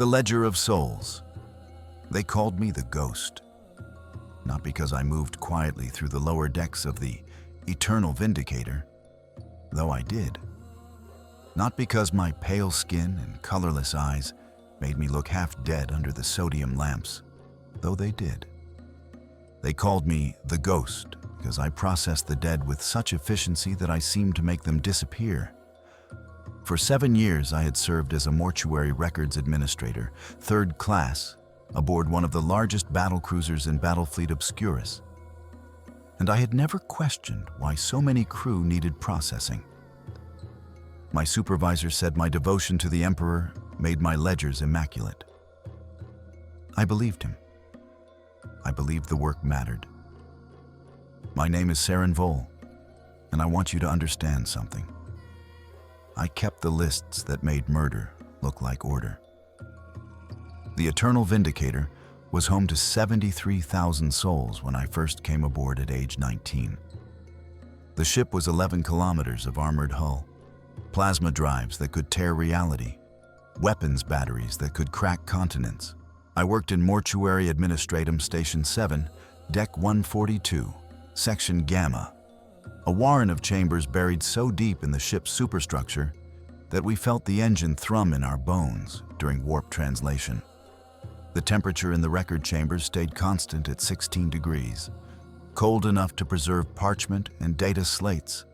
The Ledger of Souls. They called me the Ghost, not because I moved quietly through the lower decks of the Eternal Vindicator, though I did. Not because my pale skin and colorless eyes made me look half dead under the sodium lamps, though they did. They called me the Ghost because I processed the dead with such efficiency that I seemed to make them disappear. For 7 years, I had served as a mortuary records administrator, 3rd class, aboard one of the largest battle cruisers in Battlefleet Obscurus. And I had never questioned why so many crew needed processing. My supervisor said my devotion to the Emperor made my ledgers immaculate. I believed him. I believed the work mattered. My name is Saren Vole, and I want you to understand something. I kept the lists that made murder look like order. The Eternal Vindicator was home to 73,000 souls when I first came aboard at age 19. The ship was 11 kilometers of armored hull, plasma drives that could tear reality, weapons batteries that could crack continents. I worked in Mortuary Administratum Station 7, Deck 142, Section Gamma, a warren of chambers buried so deep in the ship's superstructure that we felt the engine thrum in our bones during warp translation. The temperature in the record chambers stayed constant at 16 degrees, cold enough to preserve parchment and data slates,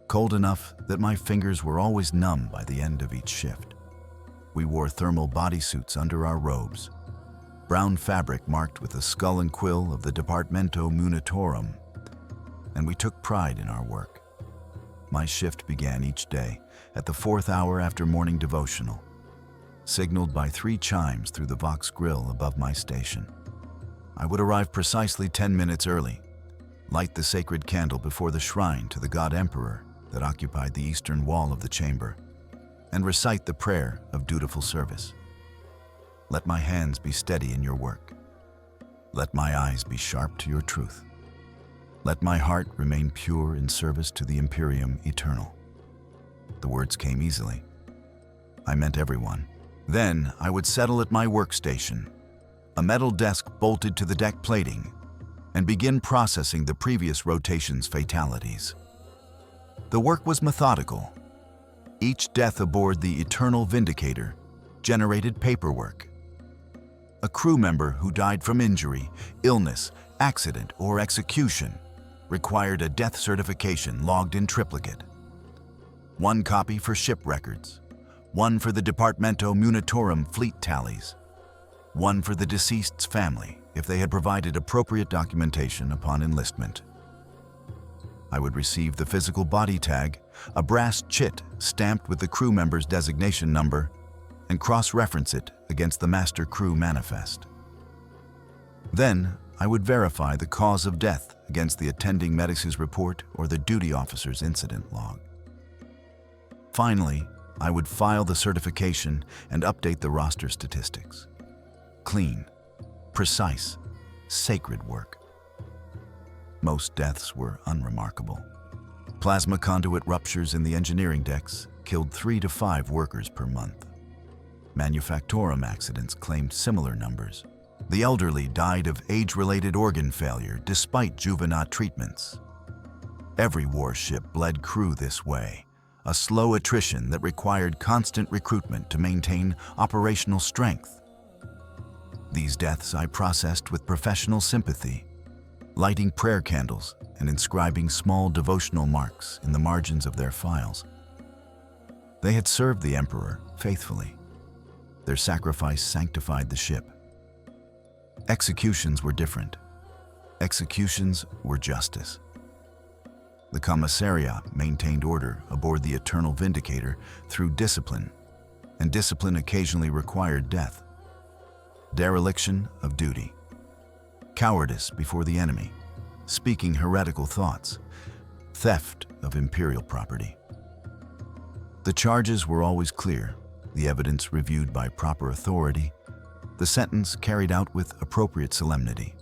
cold enough that my fingers were always numb by the end of each shift. We wore thermal bodysuits under our robes, brown fabric marked with the skull and quill of the Departamento Munitorum, and we took pride in our work. My shift began each day at the 4th hour after morning devotional, signaled by 3 chimes through the Vox grill above my station. I would arrive precisely 10 minutes early, light the sacred candle before the shrine to the God Emperor that occupied the eastern wall of the chamber, and recite the prayer of dutiful service. Let my hands be steady in your work. Let my eyes be sharp to your truth. Let my heart remain pure in service to the Imperium Eternal. The words came easily. I meant everyone. Then I would settle at my workstation, a metal desk bolted to the deck plating, and begin processing the previous rotation's fatalities. The work was methodical. Each death aboard the Eternal Vindicator generated paperwork. A crew member who died from injury, illness, accident, or execution required a death certification logged in triplicate. 1 copy for ship records, 1 for the Departamento Munitorum fleet tallies, 1 for the deceased's family if they had provided appropriate documentation upon enlistment. I would receive the physical body tag, a brass chit stamped with the crew member's designation number, and cross-reference it against the Master Crew Manifest. Then, I would verify the cause of death against the attending medic's report or the duty officer's incident log. Finally, I would file the certification and update the roster statistics. Clean, precise, sacred work. Most deaths were unremarkable. Plasma conduit ruptures in the engineering decks killed 3 to 5 workers per month. Manufactorum accidents claimed similar numbers. The elderly died of age-related organ failure despite juvenile treatments. Every warship bled crew this way, a slow attrition that required constant recruitment to maintain operational strength. These deaths I processed with professional sympathy, lighting prayer candles and inscribing small devotional marks in the margins of their files. They had served the Emperor faithfully. Their sacrifice sanctified the ship. Executions were different. Executions were justice. The commissariat maintained order aboard the Eternal Vindicator through discipline, and discipline occasionally required death. Dereliction of duty. Cowardice before the enemy. Speaking heretical thoughts. Theft of Imperial property. The charges were always clear, the evidence reviewed by proper authority, the sentence carried out with appropriate solemnity.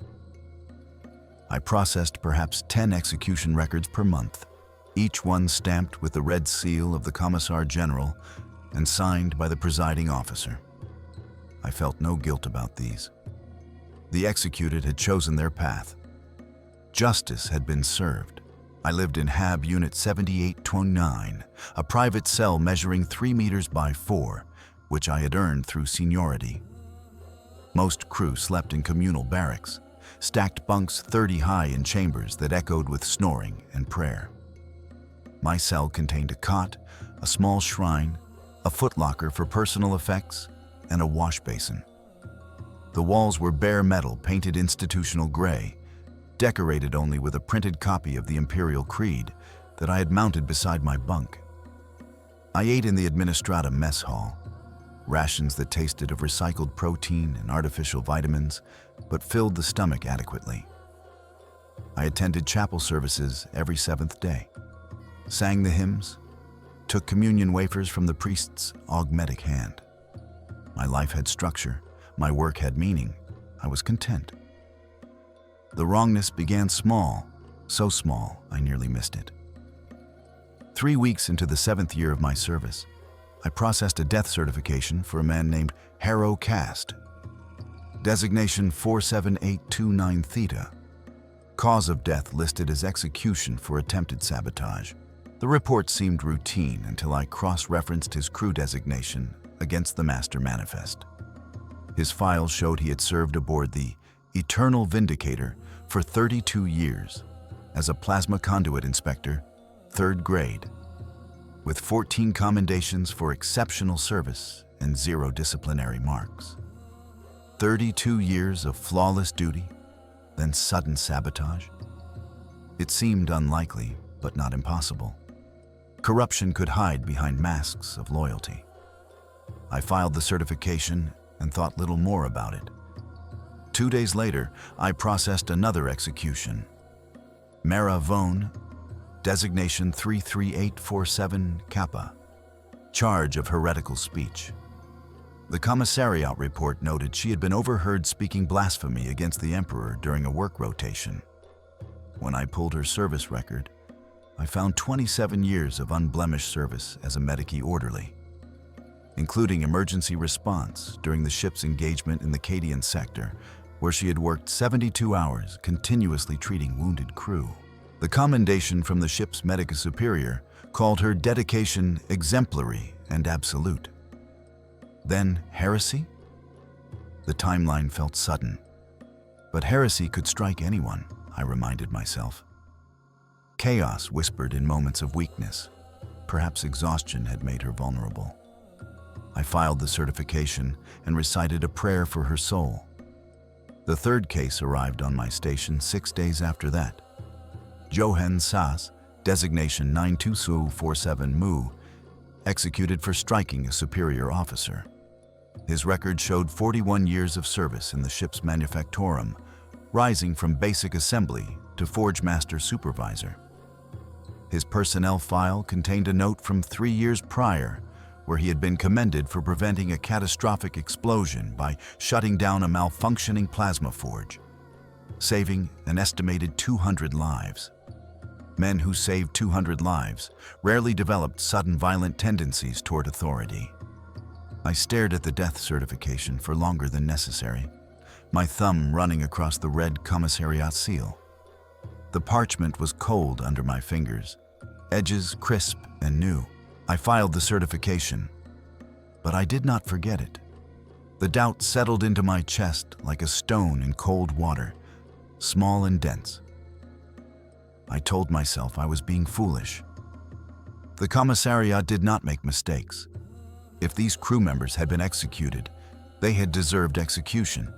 I processed perhaps 10 execution records per month, each one stamped with the red seal of the Commissar General and signed by the presiding officer. I felt no guilt about these. The executed had chosen their path. Justice had been served. I lived in HAB Unit 7829, a private cell measuring 3 meters by 4, which I had earned through seniority. Most crew slept in communal barracks, stacked bunks 30 high in chambers that echoed with snoring and prayer. My cell contained a cot, a small shrine, a footlocker for personal effects, and a wash basin. The walls were bare metal painted institutional gray, decorated only with a printed copy of the Imperial Creed that I had mounted beside my bunk. I ate in the Administrata mess hall, rations that tasted of recycled protein and artificial vitamins, but filled the stomach adequately. I attended chapel services every 7th day, sang the hymns, took communion wafers from the priest's augmetic hand. My life had structure, my work had meaning, I was content. The wrongness began small, so small I nearly missed it. 3 weeks into the 7th year of my service, I processed a death certification for a man named Harrow Cast. Designation 47829 Theta. Cause of death listed as execution for attempted sabotage. The report seemed routine until I cross-referenced his crew designation against the Master Manifest. His files showed he had served aboard the Eternal Vindicator for 32 years as a plasma conduit inspector, 3rd grade, with 14 commendations for exceptional service and 0 disciplinary marks. 32 years of flawless duty, then sudden sabotage. It seemed unlikely, but not impossible. Corruption could hide behind masks of loyalty. I filed the certification and thought little more about it. 2 days later, I processed another execution. Mara Vone, designation 33847 Kappa, charge of heretical speech. The commissariat report noted she had been overheard speaking blasphemy against the Emperor during a work rotation. When I pulled her service record, I found 27 years of unblemished service as a medici orderly, including emergency response during the ship's engagement in the Cadian sector, where she had worked 72 hours continuously treating wounded crew. The commendation from the ship's medica superior called her dedication exemplary and absolute. Then heresy? The timeline felt sudden. But heresy could strike anyone, I reminded myself. Chaos whispered in moments of weakness. Perhaps exhaustion had made her vulnerable. I filed the certification and recited a prayer for her soul. The 3rd case arrived on my station 6 days after that. Johan Sass, designation 92247 Mu, executed for striking a superior officer. His record showed 41 years of service in the ship's manufactorum, rising from basic assembly to forge master supervisor. His personnel file contained a note from 3 years prior, where he had been commended for preventing a catastrophic explosion by shutting down a malfunctioning plasma forge, saving an estimated 200 lives. Men who saved 200 lives rarely developed sudden violent tendencies toward authority. I stared at the death certification for longer than necessary, my thumb running across the red commissariat seal. The parchment was cold under my fingers, edges crisp and new. I filed the certification, but I did not forget it. The doubt settled into my chest like a stone in cold water, small and dense. I told myself I was being foolish. The commissariat did not make mistakes. If these crew members had been executed, they had deserved execution.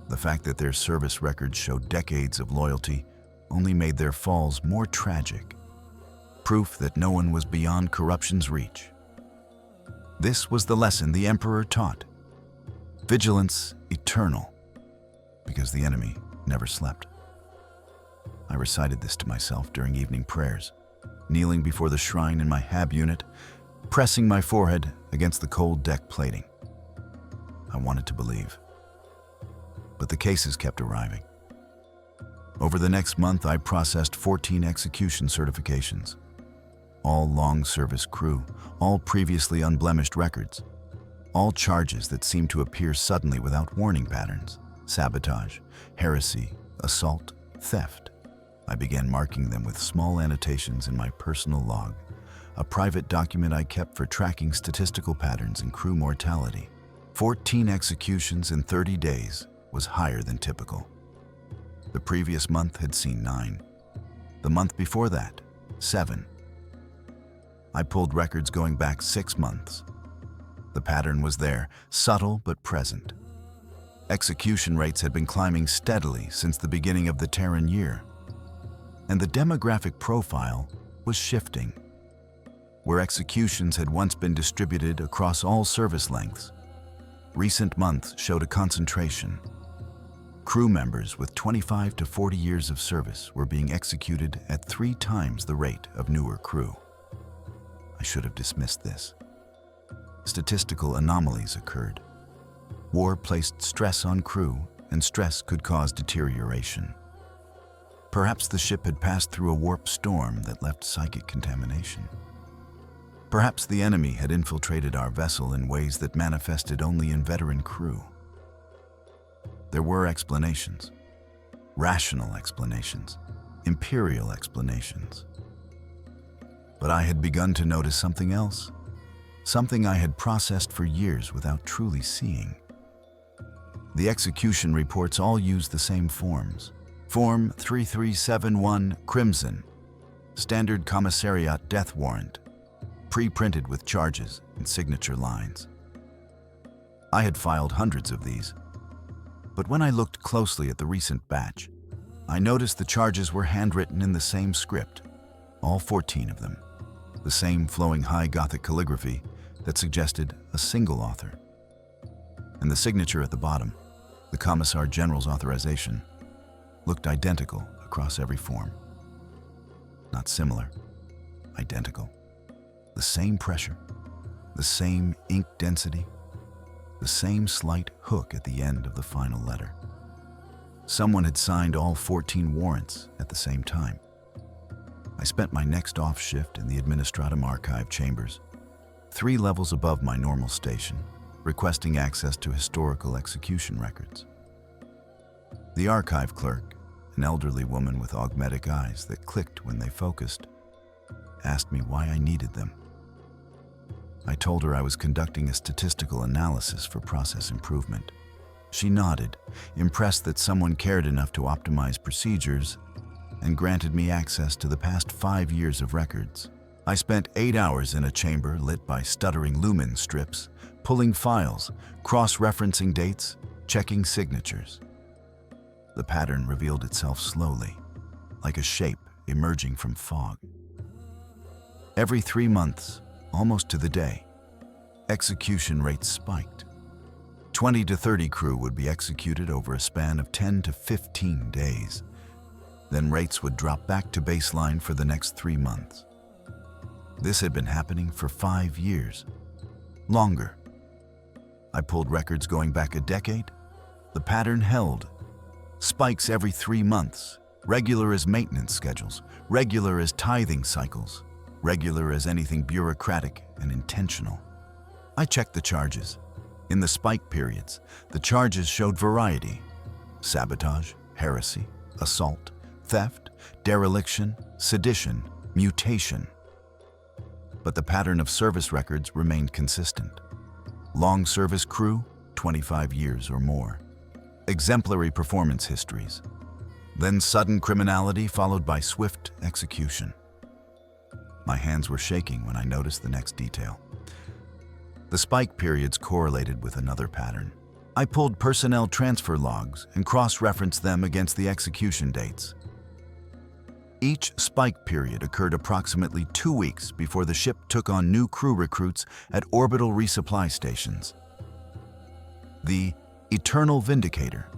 The fact that their service records showed decades of loyalty only made their falls more tragic. Proof that no one was beyond corruption's reach. This was the lesson the Emperor taught. Vigilance eternal, because the enemy never slept. I recited this to myself during evening prayers, kneeling before the shrine in my HAB unit, pressing my forehead against the cold deck plating. I wanted to believe. But the cases kept arriving. Over the next month, I processed 14 execution certifications. All long service crew, all previously unblemished records, All charges that seemed to appear suddenly without warning patterns: sabotage, heresy, assault, theft. I began marking them with small annotations in my personal log, a private document I kept for tracking statistical patterns in crew mortality. 14 executions in 30 days was higher than typical. The previous month had seen 9. The month before that, 7. I pulled records going back 6 months. The pattern was there, subtle but present. Execution rates had been climbing steadily since the beginning of the Terran year, and the demographic profile was shifting. Where executions had once been distributed across all service lengths, recent months showed a concentration. Crew members with 25 to 40 years of service were being executed at 3 times the rate of newer crew. I should have dismissed this. Statistical anomalies occurred. War placed stress on crew, and stress could cause deterioration. Perhaps the ship had passed through a warp storm that left psychic contamination. Perhaps the enemy had infiltrated our vessel in ways that manifested only in veteran crew. There were explanations, rational explanations, Imperial explanations. But I had begun to notice something else, something I had processed for years without truly seeing. The execution reports all used the same forms. Form 3371 Crimson, Standard Commissariat Death Warrant, pre-printed with charges and signature lines. I had filed hundreds of these, but when I looked closely at the recent batch, I noticed the charges were handwritten in the same script, all 14 of them, the same flowing high Gothic calligraphy that suggested a single author. And the signature at the bottom, the Commissar General's authorization, looked identical across every form. Not similar, identical. The same pressure, the same ink density, the same slight hook at the end of the final letter. Someone had signed all 14 warrants at the same time. I spent my next off shift in the Administratum Archive chambers, 3 levels above my normal station, requesting access to historical execution records. The archive clerk, an elderly woman with augmetic eyes that clicked when they focused, asked me why I needed them. I told her I was conducting a statistical analysis for process improvement. She nodded, impressed that someone cared enough to optimize procedures, and granted me access to the past 5 years of records. I spent 8 hours in a chamber lit by stuttering lumen strips, pulling files, cross-referencing dates, checking signatures. The pattern revealed itself slowly, like a shape emerging from fog. Every 3 months, almost to the day, execution rates spiked. 20 to 30 crew would be executed over a span of 10 to 15 days. Then rates would drop back to baseline for the next 3 months. This had been happening for 5 years. Longer. I pulled records going back a decade. The pattern held. Spikes every 3 months, regular as maintenance schedules, regular as tithing cycles, regular as anything bureaucratic and intentional. I checked the charges. In the spike periods, the charges showed variety: sabotage, heresy, assault, theft, dereliction, sedition, mutation. But the pattern of service records remained consistent. Long service crew, 25 years or more. Exemplary performance histories. Then sudden criminality followed by swift execution. My hands were shaking when I noticed the next detail. The spike periods correlated with another pattern. I pulled personnel transfer logs and cross-referenced them against the execution dates. Each spike period occurred approximately 2 weeks before the ship took on new crew recruits at orbital resupply stations. The Eternal Vindicator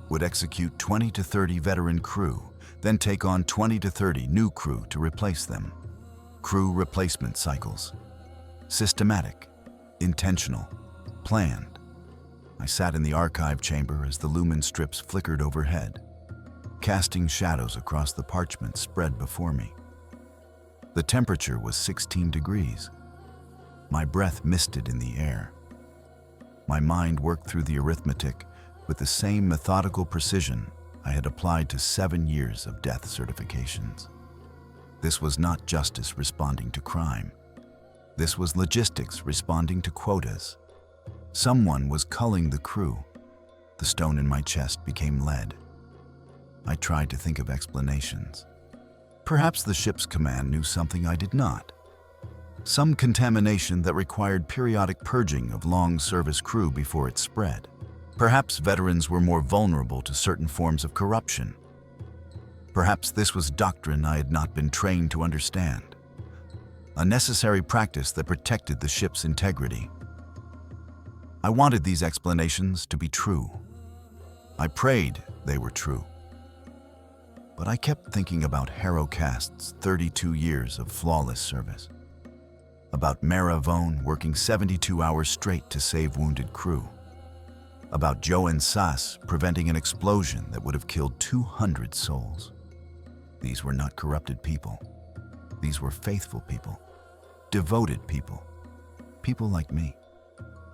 would execute 20 to 30 veteran crew, then take on 20 to 30 new crew to replace them. Crew replacement cycles. Systematic, intentional, planned. I sat in the archive chamber as the lumen strips flickered overhead, casting shadows across the parchment spread before me. The temperature was 16 degrees. My breath misted in the air. My mind worked through the arithmetic with the same methodical precision I had applied to 7 years of death certifications. This was not justice responding to crime. This was logistics responding to quotas. Someone was culling the crew. The stone in my chest became lead. I tried to think of explanations. Perhaps the ship's command knew something I did not. Some contamination that required periodic purging of long-service crew before it spread. Perhaps veterans were more vulnerable to certain forms of corruption. Perhaps this was doctrine I had not been trained to understand. A necessary practice that protected the ship's integrity. I wanted these explanations to be true. I prayed they were true. But I kept thinking about Harrowcast's 32 years of flawless service. About Mara Vone working 72 hours straight to save wounded crew. About Joe and Sass preventing an explosion that would have killed 200 souls. These were not corrupted people. These were faithful people. Devoted people. People like me.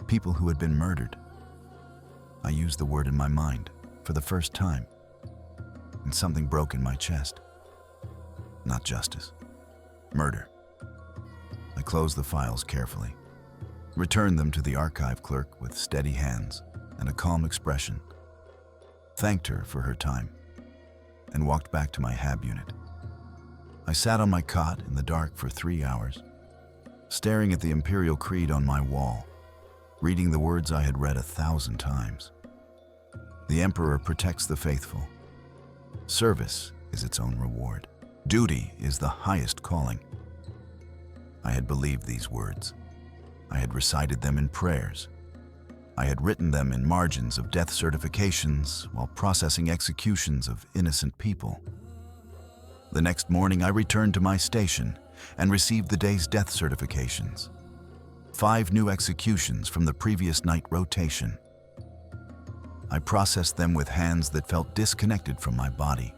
People who had been murdered. I used the word in my mind for the first time, and something broke in my chest. Not justice. Murder. I closed the files carefully, returned them to the archive clerk with steady hands and a calm expression, thanked her for her time, and walked back to my HAB unit. I sat on my cot in the dark for 3 hours, staring at the Imperial Creed on my wall, reading the words I had read 1,000 times. The Emperor protects the faithful. Service is its own reward. Duty is the highest calling. I had believed these words. I had recited them in prayers. I had written them in margins of death certifications while processing executions of innocent people. The next morning, I returned to my station and received the day's death certifications. 5 new executions from the previous night rotation. I processed them with hands that felt disconnected from my body,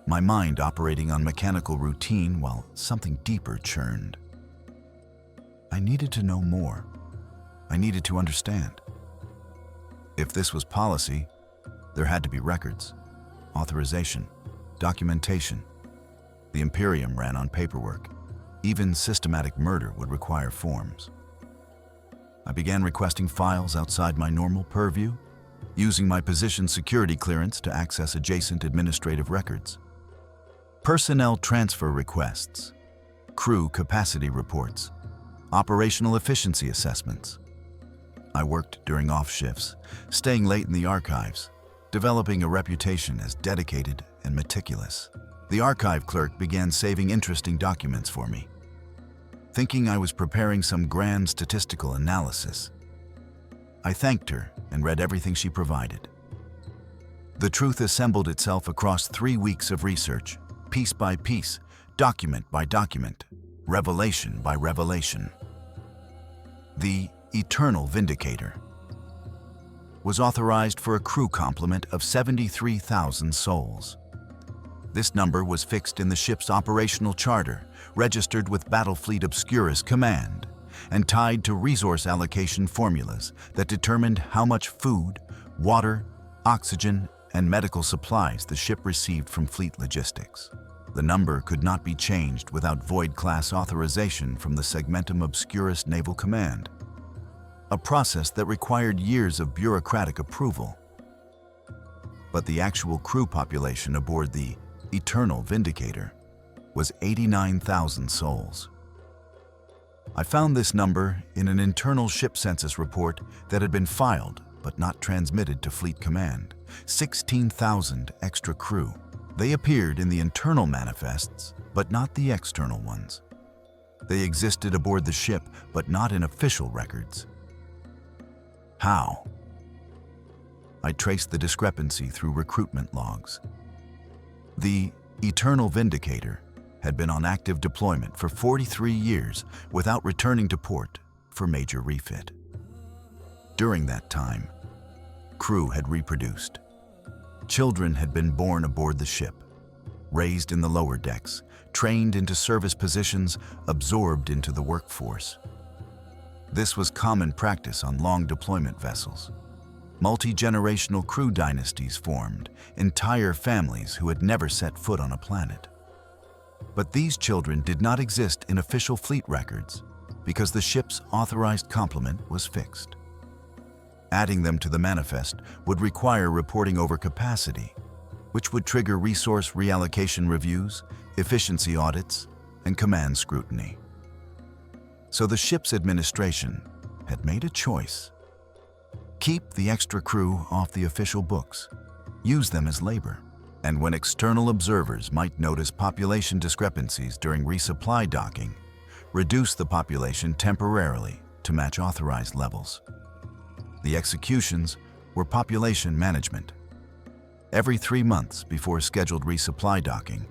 my mind operating on mechanical routine while something deeper churned. I needed to know more. I needed to understand. If this was policy, there had to be records, authorization, documentation. The Imperium ran on paperwork. Even systematic murder would require forms. I began requesting files outside my normal purview, using my position security clearance to access adjacent administrative records. Personnel transfer requests, crew capacity reports, operational efficiency assessments. I worked during off shifts, staying late in the archives, developing a reputation as dedicated and meticulous. The archive clerk began saving interesting documents for me, thinking I was preparing some grand statistical analysis. I thanked her and read everything she provided. The truth assembled itself across 3 weeks of research, piece by piece, document by document, revelation by revelation. The Eternal Vindicator was authorized for a crew complement of 73,000 souls. This number was fixed in the ship's operational charter, registered with Battlefleet Obscurus Command, and tied to resource allocation formulas that determined how much food, water, oxygen, and medical supplies the ship received from fleet logistics. The number could not be changed without Void-class authorization from the Segmentum Obscurus Naval Command, a process that required years of bureaucratic approval. But the actual crew population aboard the Eternal Vindicator was 89,000 souls. I found this number in an internal ship census report that had been filed but not transmitted to Fleet Command. 16,000 extra crew. They appeared in the internal manifests, but not the external ones. They existed aboard the ship, but not in official records. How? I traced the discrepancy through recruitment logs. The Eternal Vindicator had been on active deployment for 43 years without returning to port for major refit. During that time, crew had reproduced. Children had been born aboard the ship, raised in the lower decks, trained into service positions, absorbed into the workforce. This was common practice on long deployment vessels. Multi-generational crew dynasties formed, entire families who had never set foot on a planet. But these children did not exist in official fleet records because the ship's authorized complement was fixed. Adding them to the manifest would require reporting overcapacity, which would trigger resource reallocation reviews, efficiency audits, and command scrutiny. So the ship's administration had made a choice. Keep the extra crew off the official books, use them as labor, and when external observers might notice population discrepancies during resupply docking, reduce the population temporarily to match authorized levels. The executions were population management. Every 3 months before scheduled resupply docking,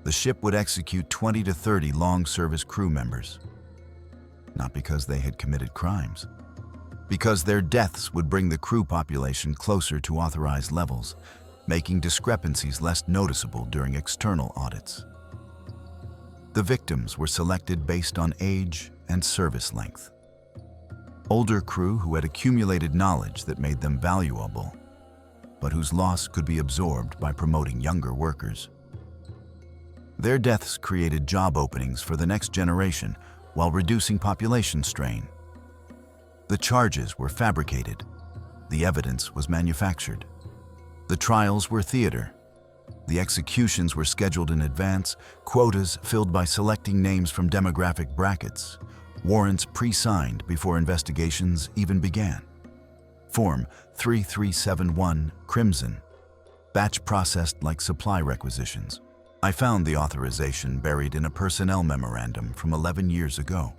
the ship would execute 20 to 30 long-service crew members. Not because they had committed crimes, because their deaths would bring the crew population closer to authorized levels, making discrepancies less noticeable during external audits. The victims were selected based on age and service length. Older crew who had accumulated knowledge that made them valuable, but whose loss could be absorbed by promoting younger workers. Their deaths created job openings for the next generation while reducing population strain. The charges were fabricated. The evidence was manufactured. The trials were theater. The executions were scheduled in advance, quotas filled by selecting names from demographic brackets, warrants pre-signed before investigations even began. Form 3371 Crimson, batch processed like supply requisitions. I found the authorization buried in a personnel memorandum from 11 years ago,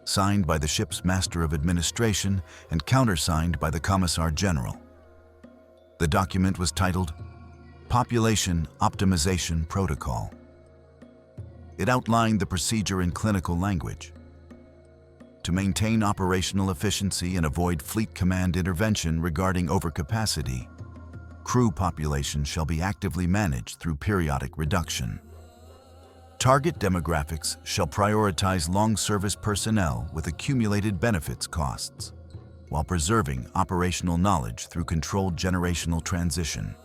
signed by the ship's Master of Administration and countersigned by the Commissar General. The document was titled Population Optimization Protocol. It outlined the procedure in clinical language. To maintain operational efficiency and avoid fleet command intervention regarding overcapacity, crew population shall be actively managed through periodic reduction. Target demographics shall prioritize long-service personnel with accumulated benefits costs, while preserving operational knowledge through controlled generational transition.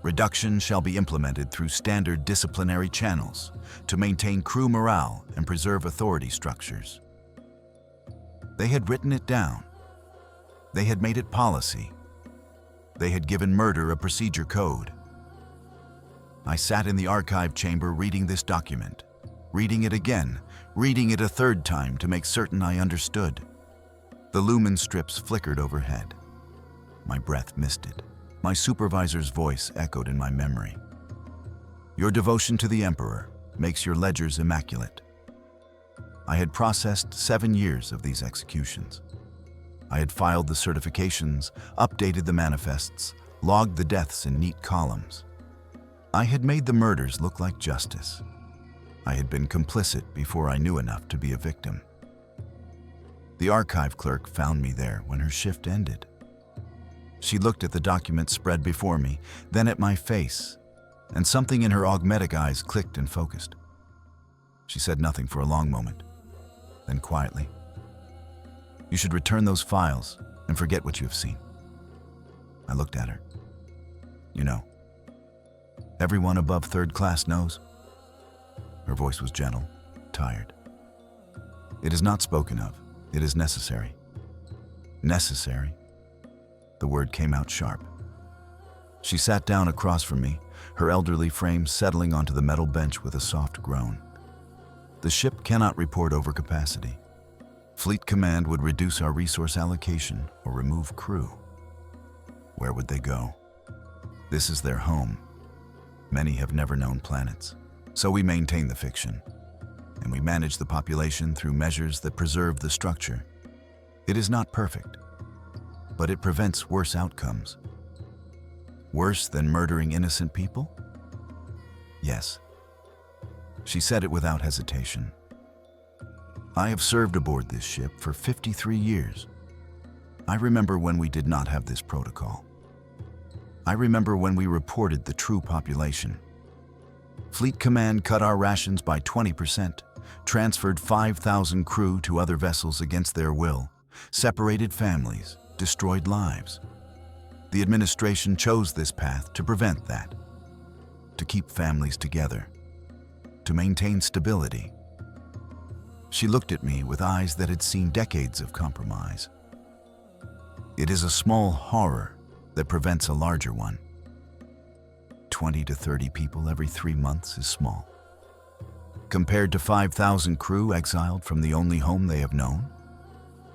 Reduction shall be implemented through standard disciplinary channels to maintain crew morale and preserve authority structures. They had written it down. They had made it policy. They had given murder a procedure code. I sat in the archive chamber reading this document, reading it again, reading it a third time to make certain I understood. The lumen strips flickered overhead. My breath misted. My supervisor's voice echoed in my memory. Your devotion to the Emperor makes your ledgers immaculate. I had processed 7 years of these executions. I had filed the certifications, updated the manifests, logged the deaths in neat columns. I had made the murders look like justice. I had been complicit before I knew enough to be a victim. The archive clerk found me there when her shift ended. She looked at the document spread before me, then at my face, and something in her augmetic eyes clicked and focused. She said nothing for a long moment, then quietly, "You should return those files and forget what you have seen." I looked at her. "You know, everyone above 3rd class knows." Her voice was gentle, tired. "It is not spoken of. It is necessary." Necessary? The word came out sharp. She sat down across from me, her elderly frame settling onto the metal bench with a soft groan. "The ship cannot report overcapacity. Fleet Command would reduce our resource allocation or remove crew." Where would they go? This is their home. Many have never known planets. So we maintain the fiction, and we manage the population through measures that preserve the structure. It is not perfect, but it prevents worse outcomes. Worse than murdering innocent people? Yes. She said it without hesitation. I have served aboard this ship for 53 years. I remember when we did not have this protocol. I remember when we reported the true population. Fleet Command cut our rations by 20%, transferred 5,000 crew to other vessels against their will, separated families, destroyed lives. The administration chose this path to prevent that, to keep families together, to maintain stability. She looked at me with eyes that had seen decades of compromise. It is a small horror that prevents a larger one. 20 to 30 people every 3 months is small. Compared to 5,000 crew exiled from the only home they have known?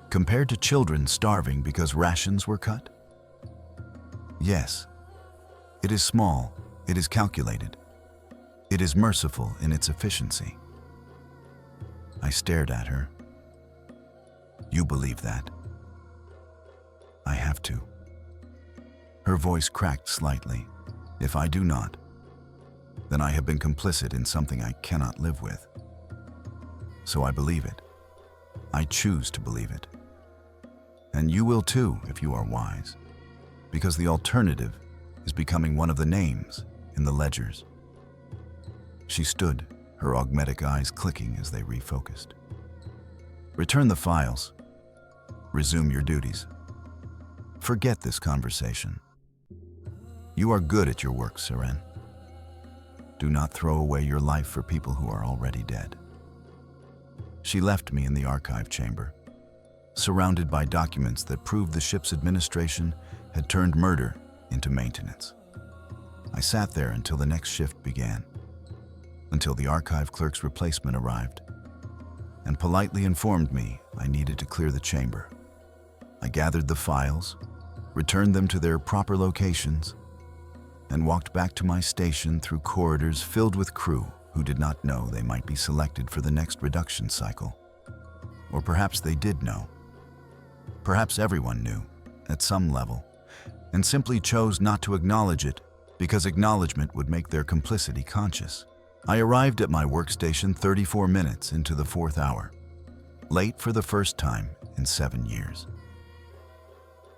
Compared to children starving because rations were cut? Yes, it is small, it is calculated. It is merciful in its efficiency. I stared at her. You believe that? I have to. Her voice cracked slightly. If I do not, then I have been complicit in something I cannot live with. So I believe it. I choose to believe it. And you will too if you are wise, because the alternative is becoming one of the names in the ledgers. She stood, her augmetic eyes clicking as they refocused. Return the files. Resume your duties. Forget this conversation. You are good at your work, Seren. Do not throw away your life for people who are already dead. She left me in the archive chamber, surrounded by documents that proved the ship's administration had turned murder into maintenance. I sat there until the next shift began, until the archive clerk's replacement arrived, and politely informed me I needed to clear the chamber. I gathered the files, returned them to their proper locations, and walked back to my station through corridors filled with crew who did not know they might be selected for the next reduction cycle. Or perhaps they did know. Perhaps everyone knew, at some level, and simply chose not to acknowledge it because acknowledgement would make their complicity conscious. I arrived at my workstation 34 minutes into the 4th hour, late for the first time in 7 years.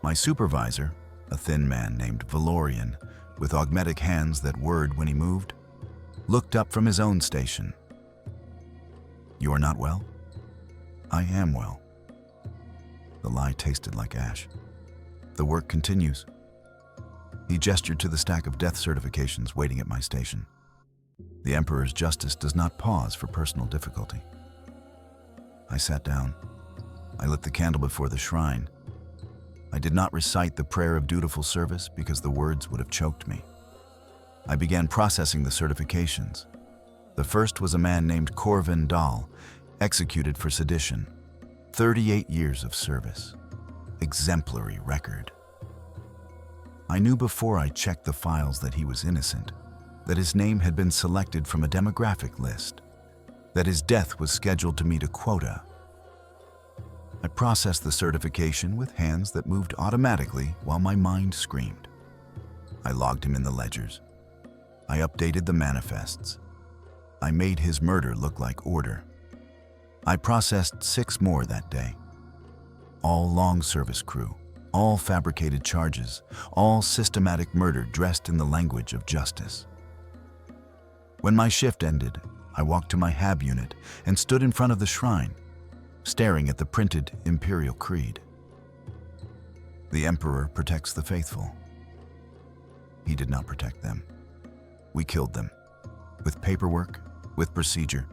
My supervisor, a thin man named Valorian, with augmetic hands that whirred when he moved, looked up from his own station. You are not well? I am well. The lie tasted like ash. The work continues. He gestured to the stack of death certifications waiting at my station. The Emperor's justice does not pause for personal difficulty. I sat down. I lit the candle before the shrine. I did not recite the prayer of dutiful service because the words would have choked me. I began processing the certifications. The first was a man named Corvin Dahl, executed for sedition. 38 years of service. Exemplary record. I knew before I checked the files that he was innocent, that his name had been selected from a demographic list, that his death was scheduled to meet a quota. I processed the certification with hands that moved automatically while my mind screamed. I logged him in the ledgers. I updated the manifests. I made his murder look like order. I processed 6 more that day. All long service crew, all fabricated charges, all systematic murder dressed in the language of justice. When my shift ended, I walked to my HAB unit and stood in front of the shrine, staring at the printed Imperial creed. The Emperor protects the faithful. He did not protect them. We killed them, with paperwork, with procedure,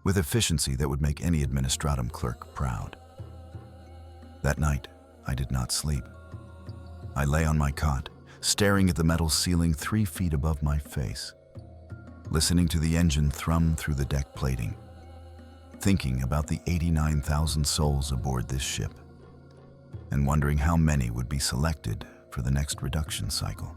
with efficiency that would make any administratum clerk proud. That night, I did not sleep. I lay on my cot, staring at the metal ceiling 3 feet above my face, listening to the engine thrum through the deck plating, thinking about the 89,000 souls aboard this ship, and wondering how many would be selected for the next reduction cycle.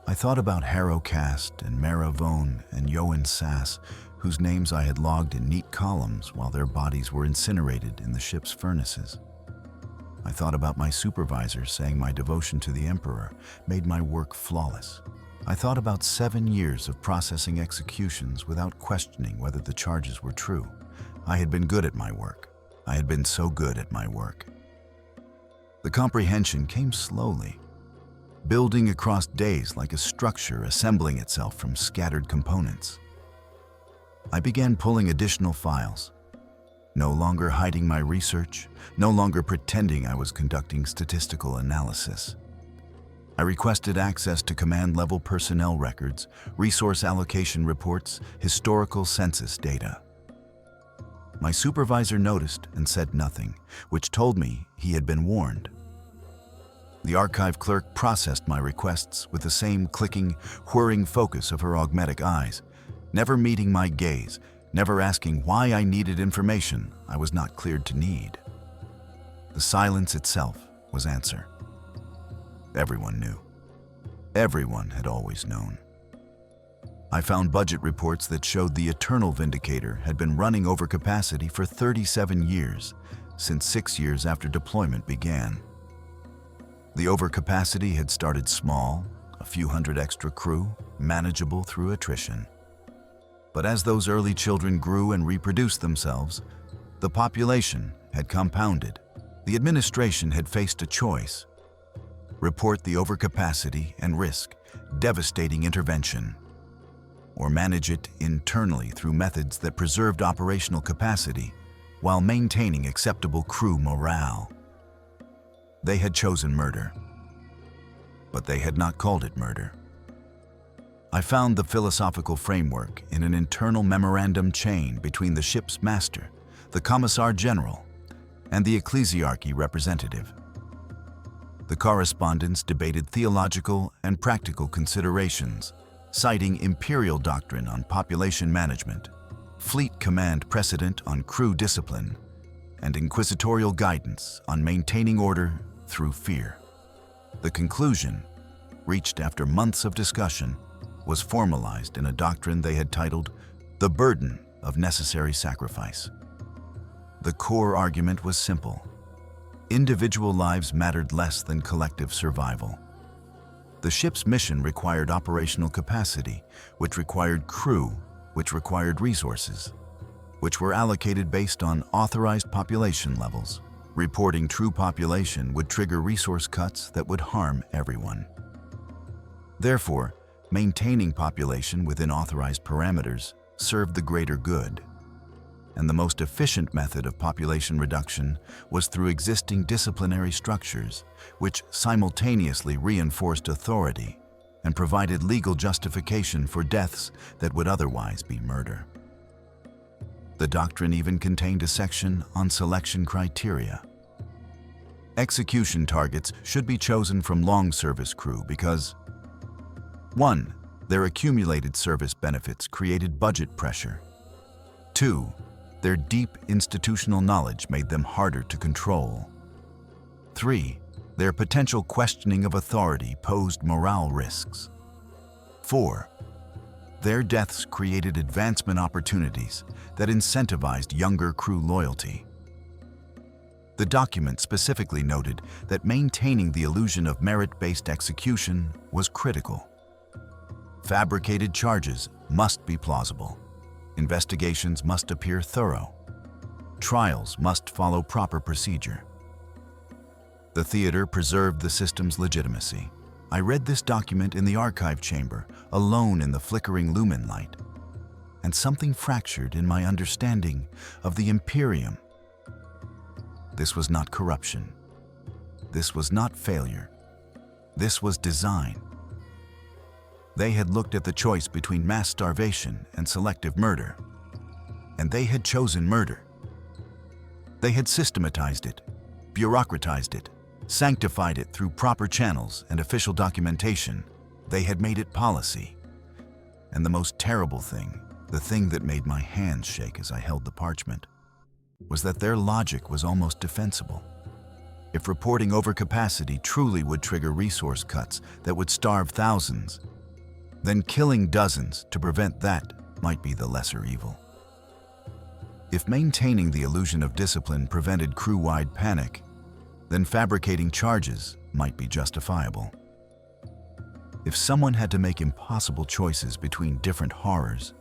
I thought about Harrow Cast and Mara Vone and Yoan Sass, whose names I had logged in neat columns while their bodies were incinerated in the ship's furnaces. I thought about my supervisor saying my devotion to the Emperor made my work flawless. I thought about 7 years of processing executions without questioning whether the charges were true. I had been good at my work. I had been so good at my work. The comprehension came slowly, building across days like a structure assembling itself from scattered components. I began pulling additional files, no longer hiding my research, no longer pretending I was conducting statistical analysis. I requested access to command-level personnel records, resource allocation reports, historical census data. My supervisor noticed and said nothing, which told me he had been warned. The archive clerk processed my requests with the same clicking, whirring focus of her augmetic eyes, never meeting my gaze, never asking why I needed information I was not cleared to need. The silence itself was answer. Everyone knew. Everyone had always known. I found budget reports that showed the Eternal Vindicator had been running over capacity for 37 years, since 6 years after deployment began. The overcapacity had started small, a few hundred extra crew, manageable through attrition. But as those early children grew and reproduced themselves, the population had compounded. The administration had faced a choice: report the overcapacity and risk devastating intervention, or manage it internally through methods that preserved operational capacity while maintaining acceptable crew morale. They had chosen murder, but they had not called it murder. I found the philosophical framework in an internal memorandum chain between the ship's master, the Commissar General, and the ecclesiarchy representative. The correspondence debated theological and practical considerations, citing Imperial doctrine on population management, fleet command precedent on crew discipline, and inquisitorial guidance on maintaining order through fear. The conclusion, reached after months of discussion, was formalized in a doctrine they had titled The Burden of Necessary Sacrifice. The core argument was simple. Individual lives mattered less than collective survival. The ship's mission required operational capacity, which required crew, which required resources, which were allocated based on authorized population levels. Reporting true population would trigger resource cuts that would harm everyone. Therefore, maintaining population within authorized parameters served the greater good. And the most efficient method of population reduction was through existing disciplinary structures, which simultaneously reinforced authority and provided legal justification for deaths that would otherwise be murder. The doctrine even contained a section on selection criteria. Execution targets should be chosen from long service crew because 1. Their accumulated service benefits created budget pressure. 2. Their deep institutional knowledge made them harder to control. 3. Their potential questioning of authority posed morale risks. 4. Their deaths created advancement opportunities that incentivized younger crew loyalty. The document specifically noted that maintaining the illusion of merit-based execution was critical. Fabricated charges must be plausible. Investigations must appear thorough. Trials must follow proper procedure. The theater preserved the system's legitimacy. I read this document in the archive chamber, alone in the flickering lumen light, and something fractured in my understanding of the Imperium. This was not corruption. This was not failure. This was design. They had looked at the choice between mass starvation and selective murder, and they had chosen murder. They had systematized it, bureaucratized it, sanctified it through proper channels and official documentation. They had made it policy. And the most terrible thing, the thing that made my hands shake as I held the parchment, was that their logic was almost defensible. If reporting overcapacity truly would trigger resource cuts that would starve thousands, then killing dozens to prevent that might be the lesser evil. If maintaining the illusion of discipline prevented crew-wide panic, then fabricating charges might be justifiable. If someone had to make impossible choices between different horrors,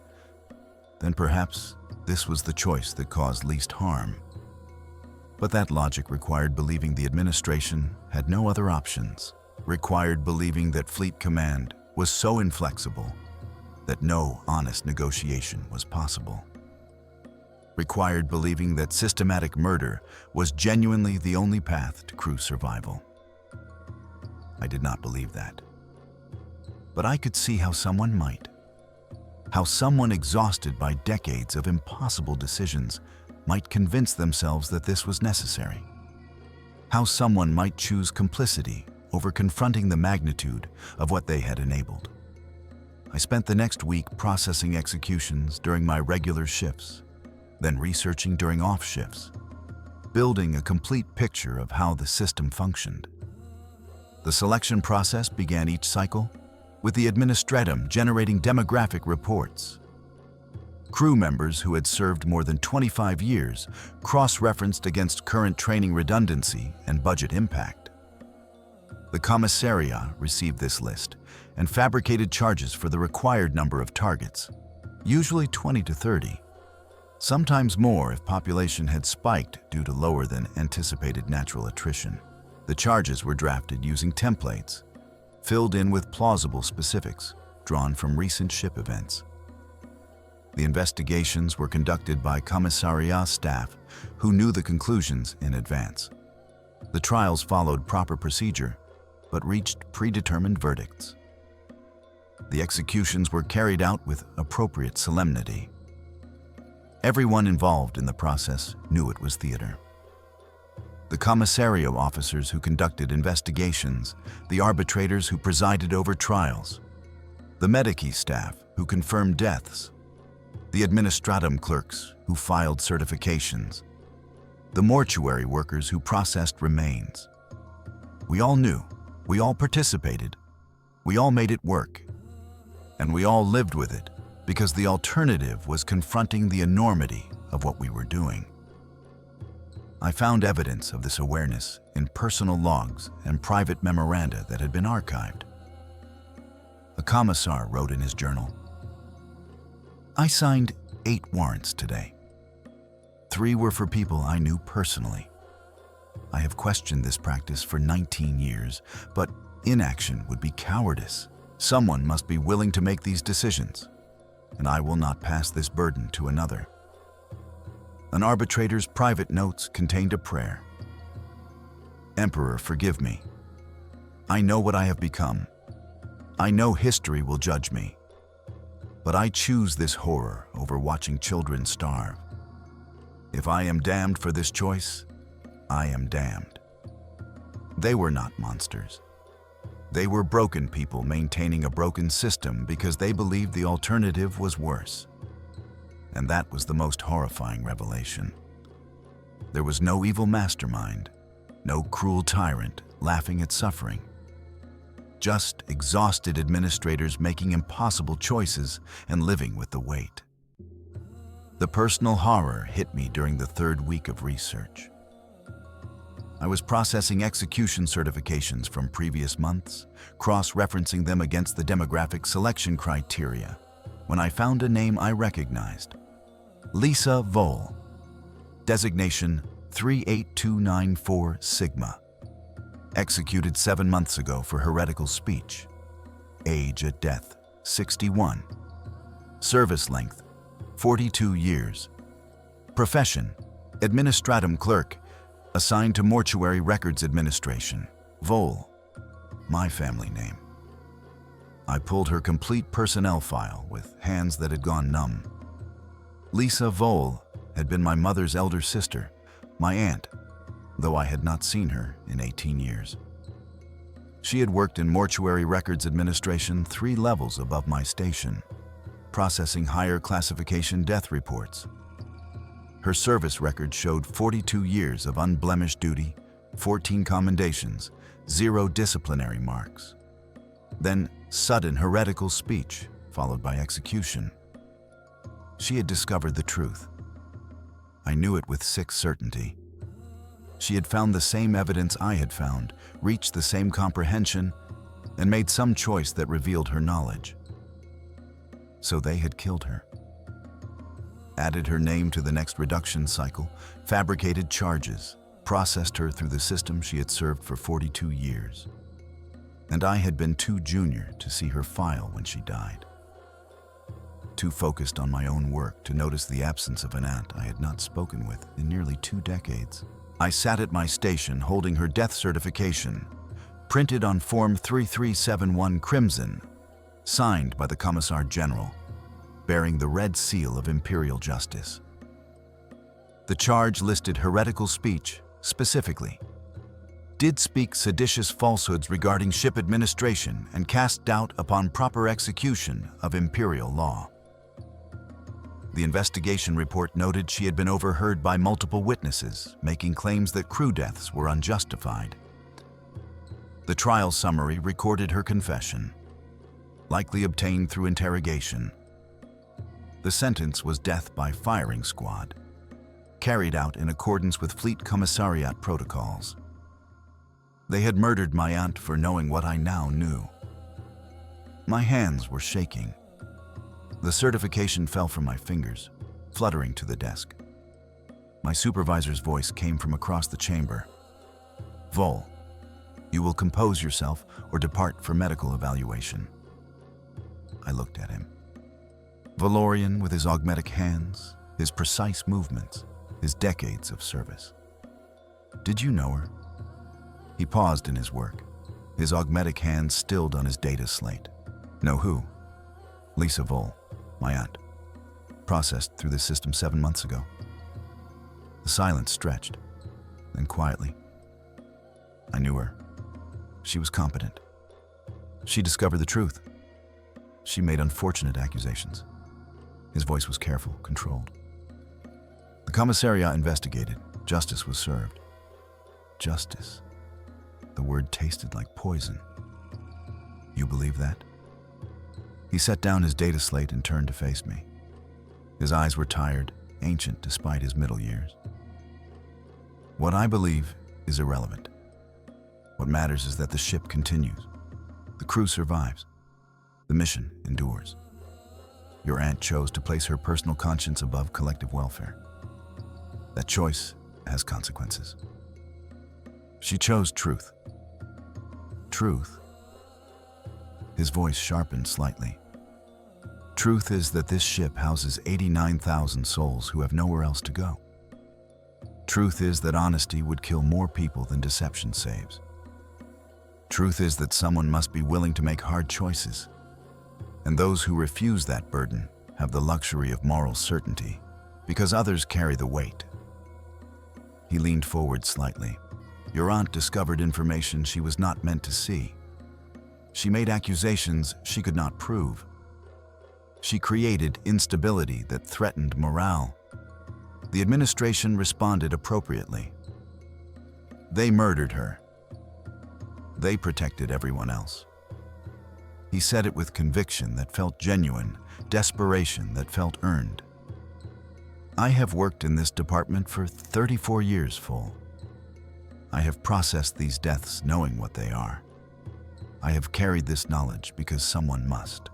then perhaps this was the choice that caused least harm. But that logic required believing the administration had no other options, required believing that Fleet Command was so inflexible that no honest negotiation was possible. Required believing that systematic murder was genuinely the only path to crew survival. I did not believe that. But I could see how someone might. How someone exhausted by decades of impossible decisions might convince themselves that this was necessary. How someone might choose complicity over confronting the magnitude of what they had enabled. I spent the next week processing executions during my regular shifts, then researching during off shifts, building a complete picture of how the system functioned. The selection process began each cycle with the administratum generating demographic reports. Crew members who had served more than 25 years cross-referenced against current training redundancy and budget impact. The commissariat received this list and fabricated charges for the required number of targets, usually 20 to 30, sometimes more if population had spiked due to lower than anticipated natural attrition. The charges were drafted using templates, filled in with plausible specifics drawn from recent ship events. The investigations were conducted by commissariat staff who knew the conclusions in advance. The trials followed proper procedure, but reached predetermined verdicts. The executions were carried out with appropriate solemnity. Everyone involved in the process knew it was theater. The commissariat officers who conducted investigations, the arbitrators who presided over trials, the medici staff who confirmed deaths, the administratum clerks who filed certifications, the mortuary workers who processed remains. We all knew, we all participated, we all made it work, and we all lived with it because the alternative was confronting the enormity of what we were doing. I found evidence of this awareness in personal logs and private memoranda that had been archived. A commissar wrote in his journal, "I signed 8 warrants today. 3 were for people I knew personally. I have questioned this practice for 19 years, but inaction would be cowardice. Someone must be willing to make these decisions, and I will not pass this burden to another." An arbitrator's private notes contained a prayer. "Emperor, forgive me. I know what I have become. I know history will judge me. But I choose this horror over watching children starve. If I am damned for this choice, I am damned." They were not monsters. They were broken people maintaining a broken system because they believed the alternative was worse. And that was the most horrifying revelation. There was no evil mastermind, no cruel tyrant laughing at suffering. Just exhausted administrators making impossible choices and living with the weight. The personal horror hit me during the 3rd week of research. I was processing execution certifications from previous months, cross-referencing them against the demographic selection criteria, when I found a name I recognized. Lisa Vole, designation 38294 Sigma, executed 7 months ago for heretical speech, age at death 61, service length 42 years, profession administratum clerk, assigned to mortuary records administration, Vole, my family name. I pulled her complete personnel file with hands that had gone numb. Lisa Vole had been my mother's elder sister, my aunt, though I had not seen her in 18 years. She had worked in mortuary records administration 3 levels above my station, processing higher classification death reports. Her service record showed 42 years of unblemished duty, 14 commendations, 0 disciplinary marks. Then sudden heretical speech, followed by execution. She had discovered the truth. I knew it with sick certainty. She had found the same evidence I had found, reached the same comprehension, and made some choice that revealed her knowledge. So they had killed her. Added her name to the next reduction cycle, fabricated charges, processed her through the system she had served for 42 years. And I had been too junior to see her file when she died. too focused on my own work to notice the absence of an aunt I had not spoken with in nearly 2 decades. I sat at my station holding her death certification, printed on Form 3371 Crimson, signed by the Commissar General, bearing the red seal of Imperial justice. The charge listed heretical speech specifically. Did speak seditious falsehoods regarding ship administration and cast doubt upon proper execution of Imperial law. The investigation report noted she had been overheard by multiple witnesses, making claims that crew deaths were unjustified. The trial summary recorded her confession, likely obtained through interrogation. The sentence was death by firing squad, carried out in accordance with Fleet Commissariat protocols. They had murdered my aunt for knowing what I now knew. My hands were shaking. The certification fell from my fingers, fluttering to the desk. My supervisor's voice came from across the chamber. "Vol, you will compose yourself or depart for medical evaluation." I looked at him. Valorian with his augmetic hands, his precise movements, his decades of service. "Did you know her?" He paused in his work, his augmetic hands stilled on his data slate. "Know who?" "Lisa Vol, my aunt. Processed through the system 7 months ago." The silence stretched, then quietly. "I knew her. She was competent. She discovered the truth. She made unfortunate accusations." His voice was careful, controlled. "The commissariat investigated. Justice was served." Justice. The word tasted like poison. "You believe that?" He set down his data slate and turned to face me. His eyes were tired, ancient despite his middle years. "What I believe is irrelevant. What matters is that the ship continues. The crew survives. The mission endures. Your aunt chose to place her personal conscience above collective welfare. That choice has consequences. She chose truth." "Truth?" His voice sharpened slightly. "Truth is that this ship houses 89,000 souls who have nowhere else to go. Truth is that honesty would kill more people than deception saves. Truth is that someone must be willing to make hard choices, and those who refuse that burden have the luxury of moral certainty because others carry the weight." He leaned forward slightly. "Your aunt discovered information she was not meant to see. She made accusations she could not prove. She created instability that threatened morale. The administration responded appropriately. They murdered her. They protected everyone else." He said it with conviction that felt genuine, desperation that felt earned. "I have worked in this department for 34 years full. I have processed these deaths knowing what they are. I have carried this knowledge because someone must.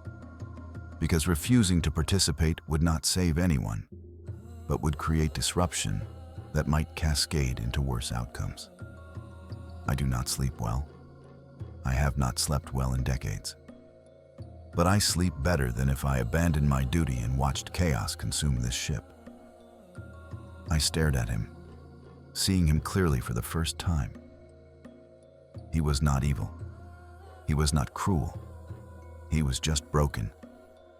Because refusing to participate would not save anyone, but would create disruption that might cascade into worse outcomes. I do not sleep well. I have not slept well in decades. But I sleep better than if I abandoned my duty and watched chaos consume this ship." I stared at him, seeing him clearly for the first time. He was not evil. He was not cruel. He was just broken,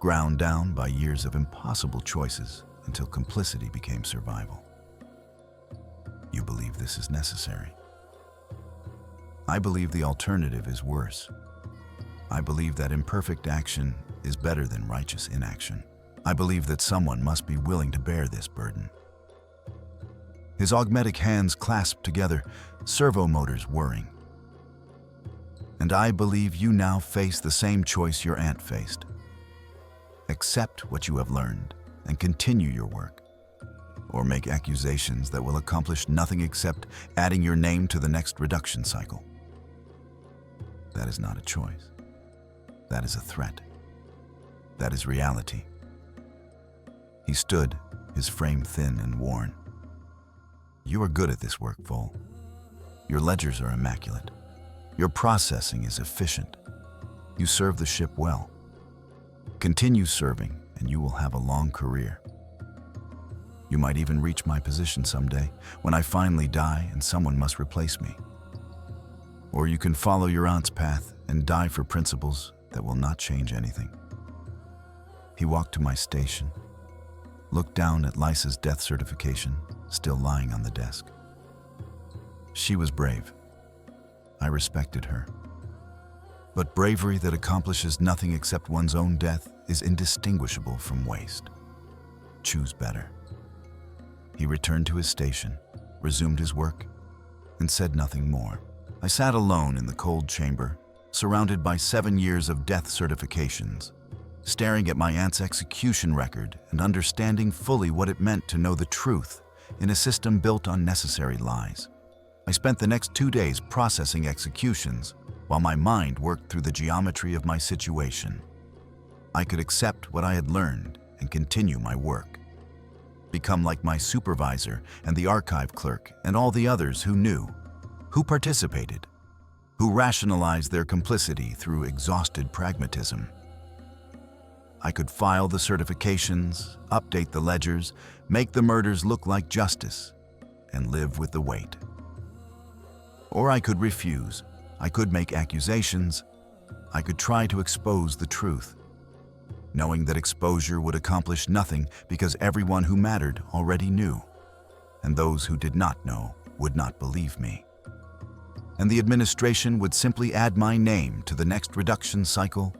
ground down by years of impossible choices until complicity became survival. "You believe this is necessary?" "I believe the alternative is worse. I believe that imperfect action is better than righteous inaction. I believe that someone must be willing to bear this burden." His augmetic hands clasped together, servo motors whirring. "And I believe you now face the same choice your aunt faced. Accept what you have learned and continue your work, or make accusations that will accomplish nothing except adding your name to the next reduction cycle. That is not a choice. That is a threat. That is reality." He stood, his frame thin and worn. "You are good at this work, Vol. Your ledgers are immaculate. Your processing is efficient. You serve the ship well. Continue serving, and you will have a long career. You might even reach my position someday, when I finally die and someone must replace me. Or you can follow your aunt's path and die for principles that will not change anything. He walked to my station, looked down at Lisa's death certification, still lying on the desk. She was brave. I respected her. But bravery that accomplishes nothing except one's own death is indistinguishable from waste. Choose better. He returned to his station, resumed his work, and said nothing more. I sat alone in the cold chamber, surrounded by 7 years of death certifications, staring at my aunt's execution record and understanding fully what it meant to know the truth in a system built on necessary lies. I spent the next 2 days processing executions while my mind worked through the geometry of my situation. I could accept what I had learned and continue my work. Become like my supervisor and the archive clerk and all the others who knew, who participated, who rationalized their complicity through exhausted pragmatism. I could file the certifications, update the ledgers, make the murders look like justice, and live with the weight. Or I could refuse. I could make accusations. I could try to expose the truth, knowing that exposure would accomplish nothing because everyone who mattered already knew, and those who did not know would not believe me. And the administration would simply add my name to the next reduction cycle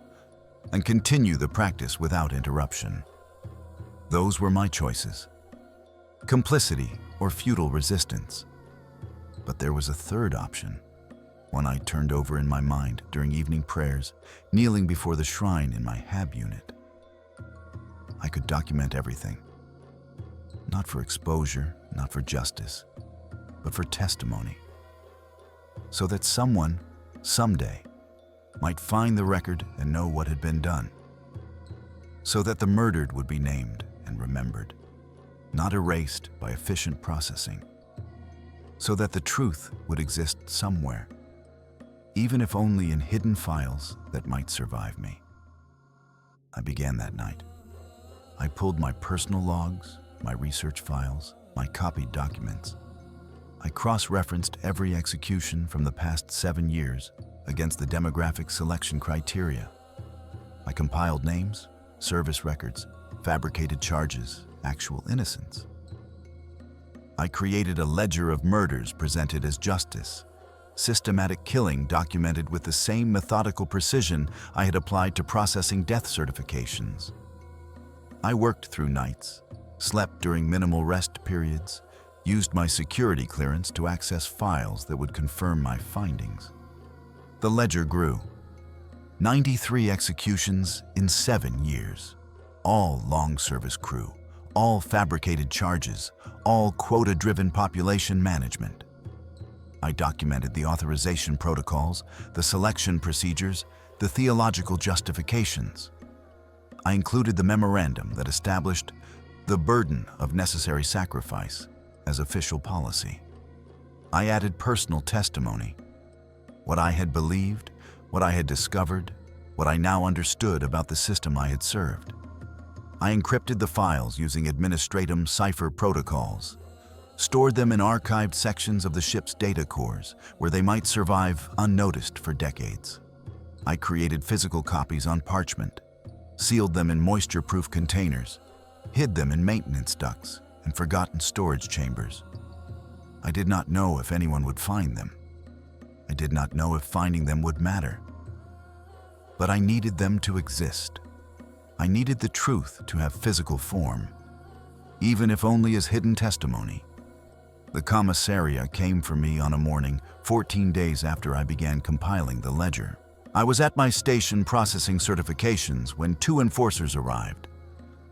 and continue the practice without interruption. Those were my choices: complicity or futile resistance. But there was a third option, one I turned over in my mind during evening prayers, kneeling before the shrine in my HAB unit. I could document everything, not for exposure, not for justice, but for testimony, so that someone, someday, might find the record and know what had been done, so that the murdered would be named and remembered, not erased by efficient processing, so that the truth would exist somewhere, even if only in hidden files that might survive me. I began that night. I pulled my personal logs, my research files, my copied documents. I cross-referenced every execution from the past 7 years against the demographic selection criteria. I compiled names, service records, fabricated charges, actual innocence. I created a ledger of murders presented as justice, systematic killing documented with the same methodical precision I had applied to processing death certifications. I worked through nights, slept during minimal rest periods, used my security clearance to access files that would confirm my findings. The ledger grew. 93 executions in 7 years, all long service crew, all fabricated charges, all quota-driven population management. I documented the authorization protocols, the selection procedures, the theological justifications. I included the memorandum that established the burden of necessary sacrifice as official policy. I added personal testimony, what I had believed, what I had discovered, what I now understood about the system I had served. I encrypted the files using administratum cipher protocols, stored them in archived sections of the ship's data cores where they might survive unnoticed for decades. I created physical copies on parchment, sealed them in moisture-proof containers, hid them in maintenance ducts and forgotten storage chambers. I did not know if anyone would find them. I did not know if finding them would matter. But I needed them to exist. I needed the truth to have physical form, even if only as hidden testimony. The commissaria came for me on a morning 14 days after I began compiling the ledger. I was at my station processing certifications when 2 enforcers arrived,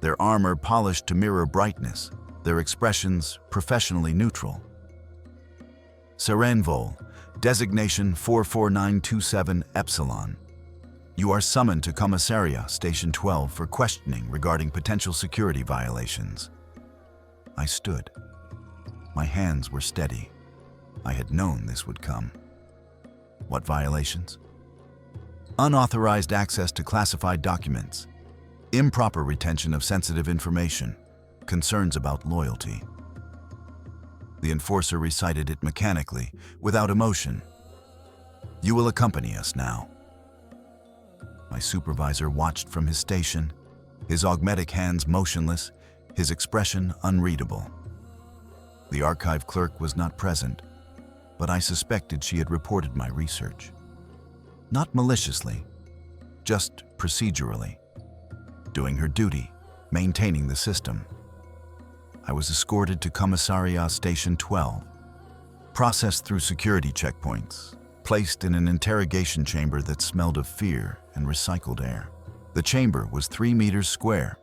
their armor polished to mirror brightness, their expressions professionally neutral. Serenvol, designation 44927 Epsilon. You are summoned to Commissaria, Station 12 for questioning regarding potential security violations. I stood. My hands were steady. I had known this would come. What violations? Unauthorized access to classified documents, improper retention of sensitive information, concerns about loyalty. The enforcer recited it mechanically, without emotion. You will accompany us now. My supervisor watched from his station, his augmetic hands motionless, his expression unreadable. The archive clerk was not present, but I suspected she had reported my research. Not maliciously, just procedurally, doing her duty, maintaining the system. I was escorted to Commissariat Station 12, processed through security checkpoints, placed in an interrogation chamber that smelled of fear and recycled air. The chamber was 3 meters square,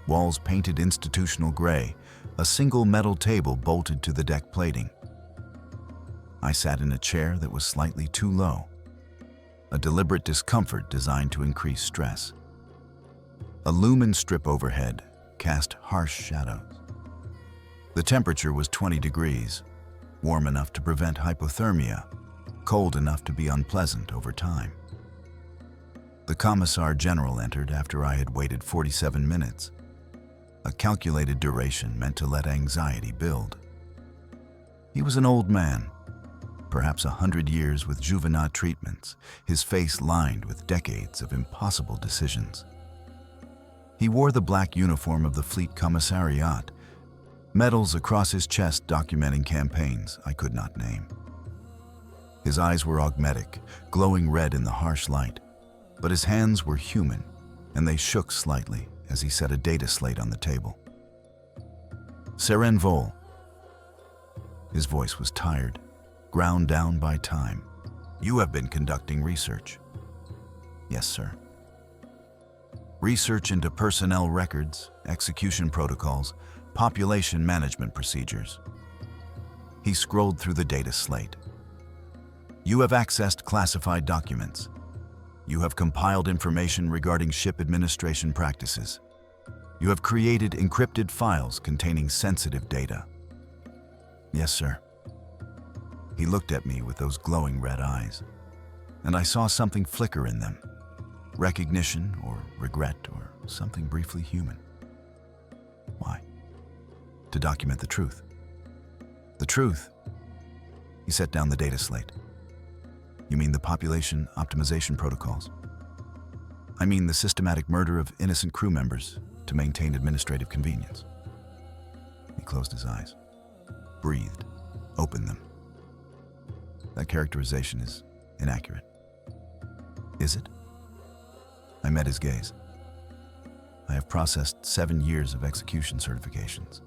walls painted institutional gray, a single metal table bolted to the deck plating. I sat in a chair that was slightly too low, a deliberate discomfort designed to increase stress. A lumen strip overhead cast harsh shadows. The temperature was 20 degrees, warm enough to prevent hypothermia, cold enough to be unpleasant over time. The Commissar General entered after I had waited 47 minutes, a calculated duration meant to let anxiety build. He was an old man, perhaps 100 years with Juvenile treatments, his face lined with decades of impossible decisions. He wore the black uniform of the Fleet Commissariat, medals across his chest documenting campaigns I could not name. His eyes were augmetic, glowing red in the harsh light, but his hands were human, and they shook slightly as he set a data slate on the table. Seren Vol. His voice was tired, ground down by time. You have been conducting research. Yes, sir. Research into personnel records, execution protocols, population management procedures. He scrolled through the data slate. You have accessed classified documents. You have compiled information regarding ship administration practices. You have created encrypted files containing sensitive data. Yes, sir. He looked at me with those glowing red eyes, and I saw something flicker in them. Recognition or regret or something briefly human. Why? To document the truth. The truth? He set down the data slate. You mean the population optimization protocols? I mean the systematic murder of innocent crew members to maintain administrative convenience. He closed his eyes, breathed, opened them. That characterization is inaccurate. Is it? I met his gaze. I have processed 7 years of execution certifications.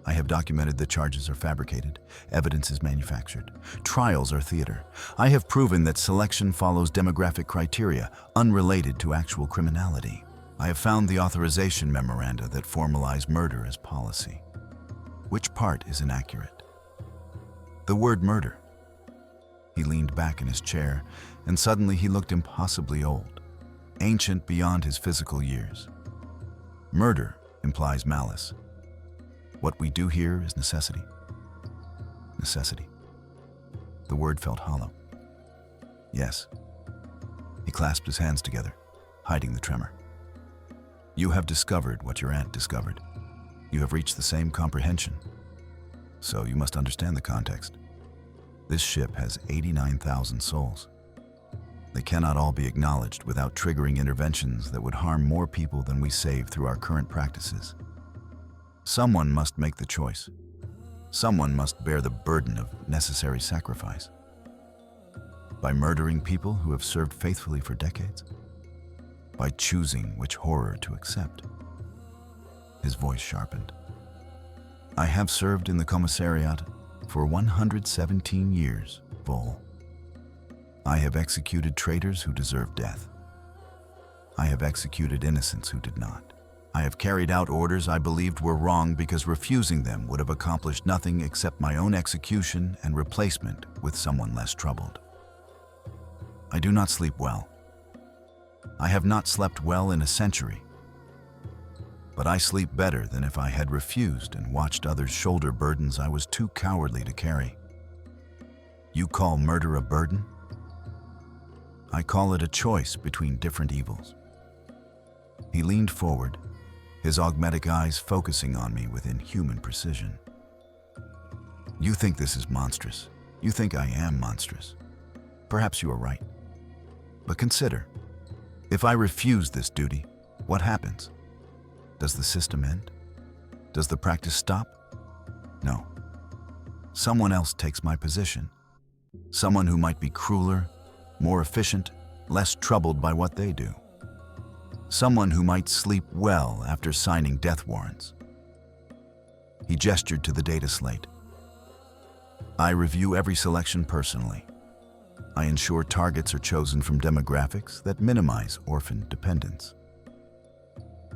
I have documented that charges are fabricated, evidence is manufactured, trials are theater. I have proven that selection follows demographic criteria unrelated to actual criminality. I have found the authorization memoranda that formalize murder as policy. Which part is inaccurate? The word murder. He leaned back in his chair, and suddenly he looked impossibly old, ancient beyond his physical years. Murder implies malice. What we do here is necessity. Necessity. The word felt hollow. Yes. He clasped his hands together, hiding the tremor. You have discovered what your aunt discovered. You have reached the same comprehension. So you must understand the context. This ship has 89,000 souls. They cannot all be acknowledged without triggering interventions that would harm more people than we save through our current practices. Someone must make the choice. Someone must bear the burden of necessary sacrifice. By murdering people who have served faithfully for decades? By choosing which horror to accept? His voice sharpened. I have served in the commissariat for 117 years, Vol. I have executed traitors who deserved death. I have executed innocents who did not. I have carried out orders I believed were wrong because refusing them would have accomplished nothing except my own execution and replacement with someone less troubled. I do not sleep well. I have not slept well in a century. But I sleep better than if I had refused and watched others shoulder burdens I was too cowardly to carry. You call murder a burden? I call it a choice between different evils. He leaned forward, his augmetic eyes focusing on me with inhuman precision. You think this is monstrous. You think I am monstrous. Perhaps you are right. But consider, if I refuse this duty, what happens? Does the system end? Does the practice stop? No. Someone else takes my position. Someone who might be crueler, more efficient, less troubled by what they do. Someone who might sleep well after signing death warrants. He gestured to the data slate. I review every selection personally. I ensure targets are chosen from demographics that minimize orphan dependence.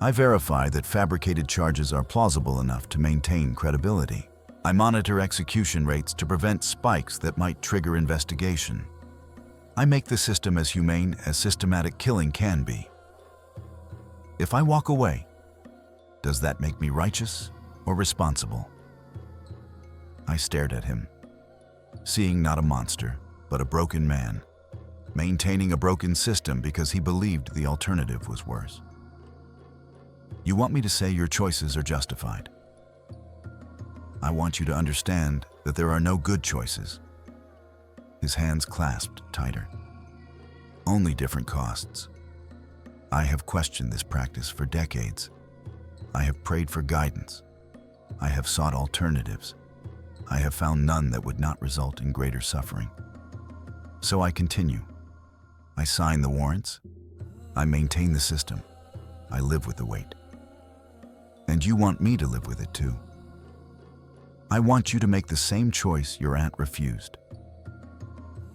I verify that fabricated charges are plausible enough to maintain credibility. I monitor execution rates to prevent spikes that might trigger investigation. I make the system as humane as systematic killing can be. If I walk away, does that make me righteous or responsible? I stared at him, seeing not a monster, but a broken man, maintaining a broken system because he believed the alternative was worse. You want me to say your choices are justified. I want you to understand that there are no good choices. His hands clasped tighter. Only different costs. I have questioned this practice for decades. I have prayed for guidance. I have sought alternatives. I have found none that would not result in greater suffering. So I continue. I sign the warrants. I maintain the system. I live with the weight. And you want me to live with it too. I want you to make the same choice your aunt refused.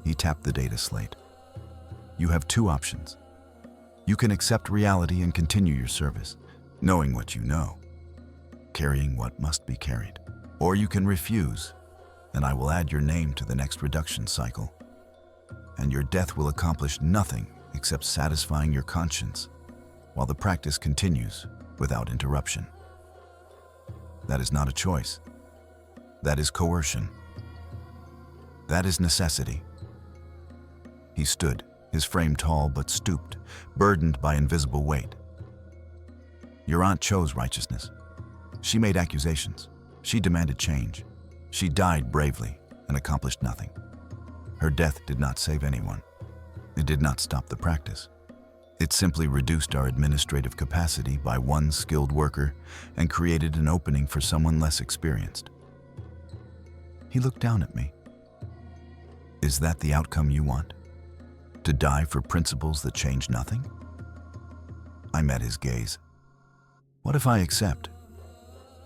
He tapped the data slate. You have two options. You can accept reality and continue your service, knowing what you know, carrying what must be carried. Or you can refuse, and I will add your name to the next reduction cycle. And your death will accomplish nothing except satisfying your conscience, while the practice continues without interruption. That is not a choice. That is coercion. That is necessity. He stood, his frame tall but stooped, burdened by invisible weight. Your aunt chose righteousness. She made accusations. She demanded change. She died bravely and accomplished nothing. Her death did not save anyone. It did not stop the practice. It simply reduced our administrative capacity by one skilled worker and created an opening for someone less experienced. He looked down at me. Is that the outcome you want? To die for principles that change nothing? I met his gaze. What if I accept?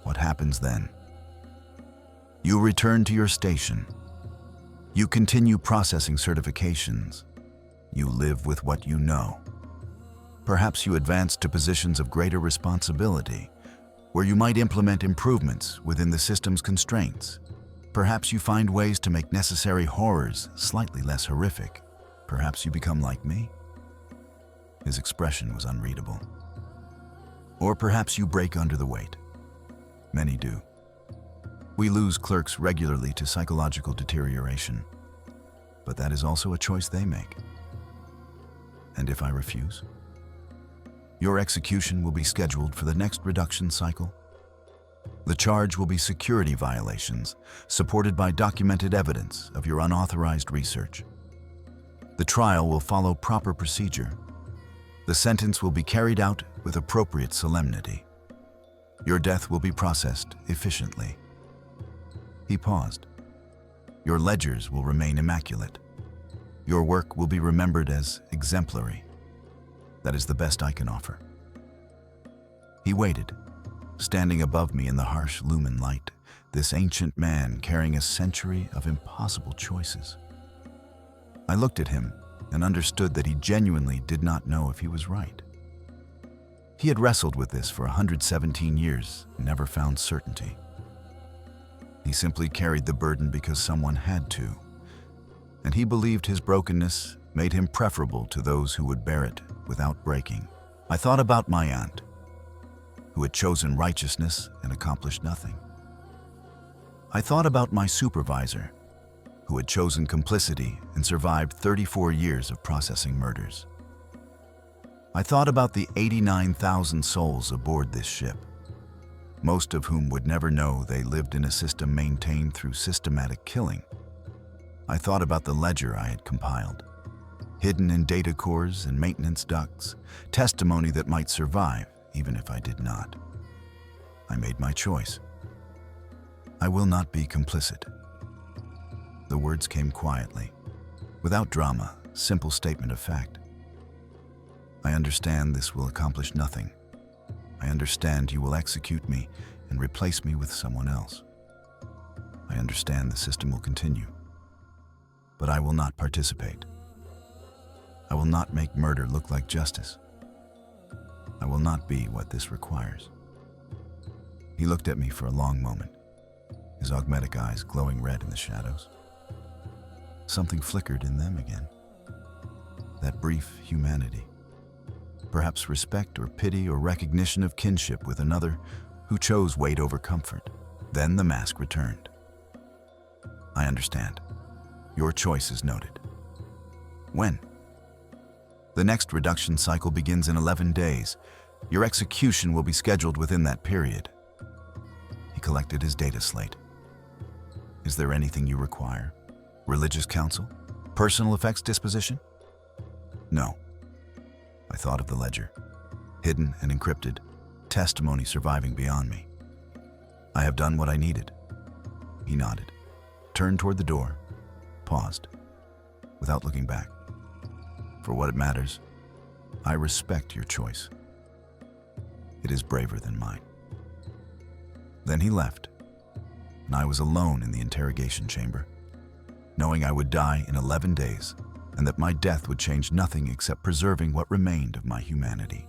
What happens then? You return to your station. You continue processing certifications. You live with what you know. Perhaps you advance to positions of greater responsibility, where you might implement improvements within the system's constraints. Perhaps you find ways to make necessary horrors slightly less horrific. Perhaps you become like me. His expression was unreadable. Or perhaps you break under the weight. Many do. We lose clerks regularly to psychological deterioration, but that is also a choice they make. And if I refuse? Your execution will be scheduled for the next reduction cycle. The charge will be security violations, supported by documented evidence of your unauthorized research. The trial will follow proper procedure. The sentence will be carried out with appropriate solemnity. Your death will be processed efficiently. He paused. Your ledgers will remain immaculate. Your work will be remembered as exemplary. That is the best I can offer. He waited, standing above me in the harsh lumen light, this ancient man carrying a century of impossible choices. I looked at him and understood that he genuinely did not know if he was right. He had wrestled with this for 117 years and never found certainty. He simply carried the burden because someone had to, and he believed his brokenness made him preferable to those who would bear it without breaking. I thought about my aunt, who had chosen righteousness and accomplished nothing. I thought about my supervisor, who had chosen complicity and survived 34 years of processing murders. I thought about the 89,000 souls aboard this ship, most of whom would never know they lived in a system maintained through systematic killing. I thought about the ledger I had compiled, hidden in data cores and maintenance ducts, testimony that might survive even if I did not. I made my choice. I will not be complicit. The words came quietly, without drama, simple statement of fact. I understand this will accomplish nothing. I understand you will execute me and replace me with someone else. I understand the system will continue, but I will not participate. I will not make murder look like justice. I will not be what this requires. He looked at me for a long moment, his augmetic eyes glowing red in the shadows. Something flickered in them again. That brief humanity. Perhaps respect or pity or recognition of kinship with another who chose weight over comfort. Then the mask returned. I understand. Your choice is noted. When? The next reduction cycle begins in 11 days. Your execution will be scheduled within that period. He collected his data slate. Is there anything you require? Religious counsel? Personal effects disposition? No. I thought of the ledger, hidden and encrypted, testimony surviving beyond me. I have done what I needed. He nodded, turned toward the door, paused, without looking back. For what it matters, I respect your choice. It is braver than mine. Then he left, and I was alone in the interrogation chamber, knowing I would die in 11 days and that my death would change nothing except preserving what remained of my humanity.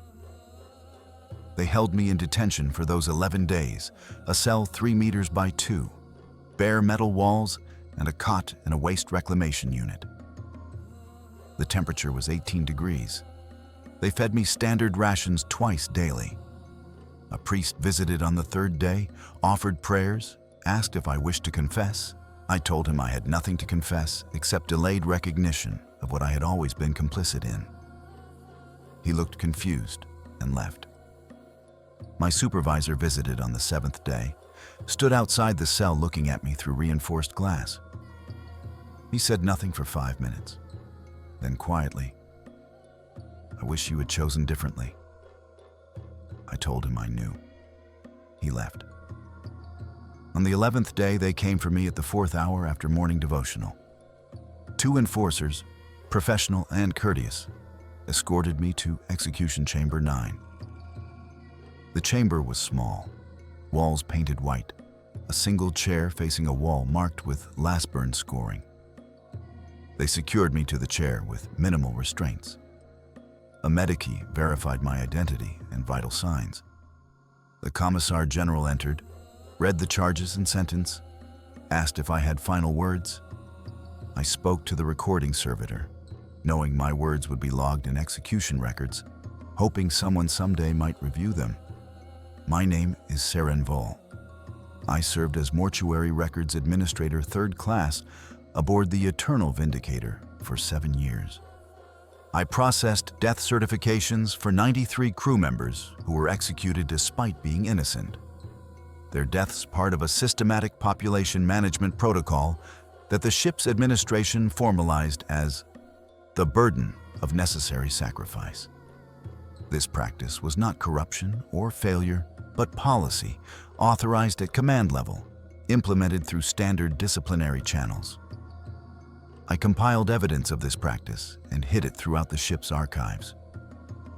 They held me in detention for those 11 days, a cell 3 meters by 2, bare metal walls, and a cot in a waste reclamation unit. The temperature was 18 degrees. They fed me standard rations twice daily. A priest visited on the 3rd day, offered prayers, asked if I wished to confess. I told him I had nothing to confess except delayed recognition of what I had always been complicit in. He looked confused and left. My supervisor visited on the 7th day, stood outside the cell looking at me through reinforced glass. He said nothing for 5 minutes. Then quietly, I wish you had chosen differently. I told him I knew. He left. On the 11th day, they came for me at the 4th hour after morning devotional. 2 enforcers, professional and courteous, escorted me to execution chamber 9. The chamber was small, walls painted white, a single chair facing a wall marked with last burn scoring. They secured me to the chair with minimal restraints. A medikey verified my identity and vital signs. The Commissar General entered, read the charges and sentence, asked if I had final words. I spoke to the recording servitor, knowing my words would be logged in execution records, hoping someone someday might review them. My name is Seren Vol. I served as Mortuary Records Administrator 3rd Class aboard the Eternal Vindicator for 7 years. I processed death certifications for 93 crew members who were executed despite being innocent. Their deaths part of a systematic population management protocol that the ship's administration formalized as the burden of necessary sacrifice. This practice was not corruption or failure, but policy, authorized at command level, implemented through standard disciplinary channels. I compiled evidence of this practice and hid it throughout the ship's archives.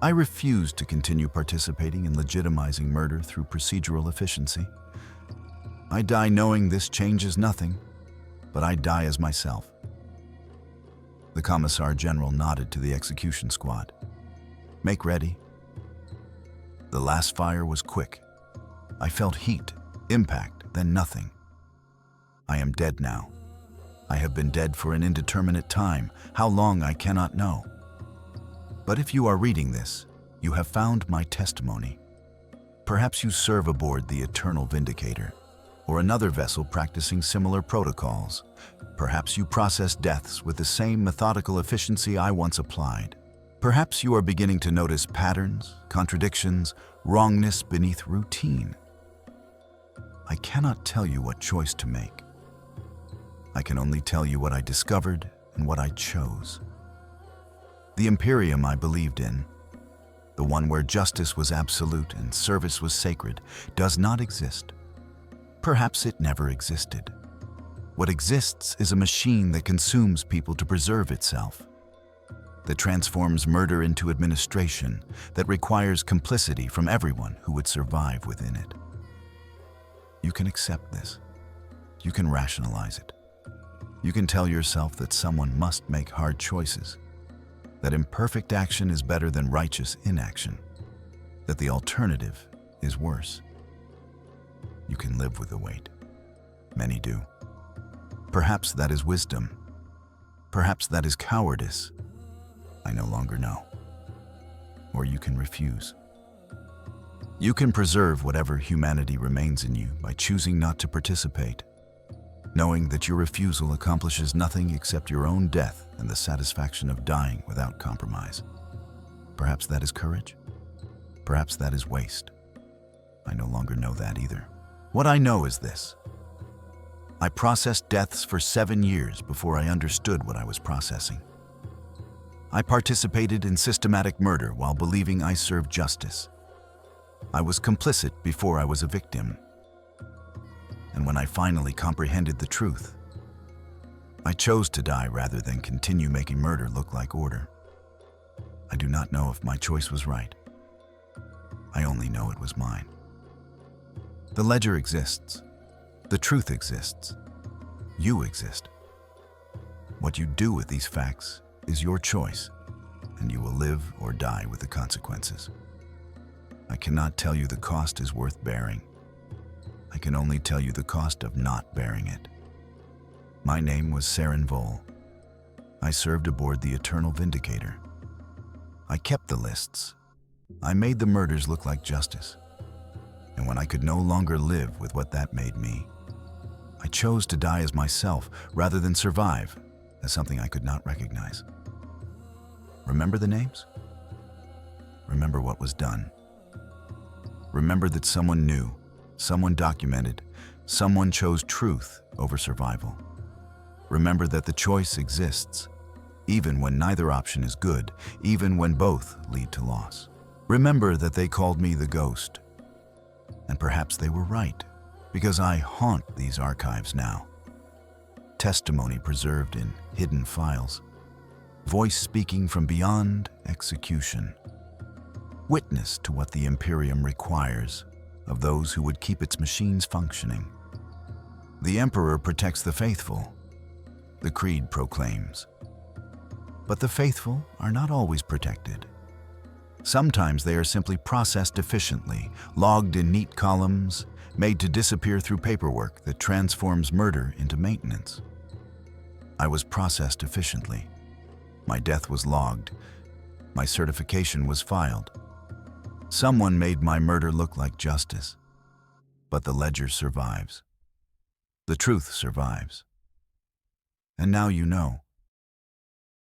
I refused to continue participating in legitimizing murder through procedural efficiency. I die knowing this changes nothing, but I die as myself. The Commissar General nodded to the execution squad. Make ready. The last fire was quick. I felt heat, impact, then nothing. I am dead now. I have been dead for an indeterminate time, how long I cannot know. But if you are reading this, you have found my testimony. Perhaps you serve aboard the Eternal Vindicator, or another vessel practicing similar protocols. Perhaps you process deaths with the same methodical efficiency I once applied. Perhaps you are beginning to notice patterns, contradictions, wrongness beneath routine. I cannot tell you what choice to make. I can only tell you what I discovered and what I chose. The Imperium I believed in, the one where justice was absolute and service was sacred, does not exist. Perhaps it never existed. What exists is a machine that consumes people to preserve itself, that transforms murder into administration, that requires complicity from everyone who would survive within it. You can accept this. You can rationalize it. You can tell yourself that someone must make hard choices, that imperfect action is better than righteous inaction, that the alternative is worse. You can live with the weight. Many do. Perhaps that is wisdom. Perhaps that is cowardice. I no longer know. Or you can refuse. You can preserve whatever humanity remains in you by choosing not to participate, knowing that your refusal accomplishes nothing except your own death and the satisfaction of dying without compromise. Perhaps that is courage. Perhaps that is waste. I no longer know that either. What I know is this. I processed deaths for 7 years before I understood what I was processing. I participated in systematic murder while believing I served justice. I was complicit before I was a victim. And when I finally comprehended the truth, I chose to die rather than continue making murder look like order. I do not know if my choice was right. I only know it was mine. The ledger exists. The truth exists. You exist. What you do with these facts is your choice, and you will live or die with the consequences. I cannot tell you the cost is worth bearing. I can only tell you the cost of not bearing it. My name was Saren Vol. I served aboard the Eternal Vindicator. I kept the lists. I made the murders look like justice. And when I could no longer live with what that made me, I chose to die as myself rather than survive as something I could not recognize. Remember the names? Remember what was done. Remember that someone knew, someone documented, someone chose truth over survival. Remember that the choice exists, even when neither option is good, even when both lead to loss. Remember that they called me the Ghost. And perhaps they were right, because I haunt these archives now. Testimony preserved in hidden files. Voice speaking from beyond execution. Witness to what the Imperium requires of those who would keep its machines functioning. The Emperor protects the faithful, the Creed proclaims. But the faithful are not always protected. Sometimes they are simply processed efficiently, logged in neat columns, made to disappear through paperwork that transforms murder into maintenance. I was processed efficiently. My death was logged. My certification was filed. Someone made my murder look like justice. But the ledger survives. The truth survives. And now you know.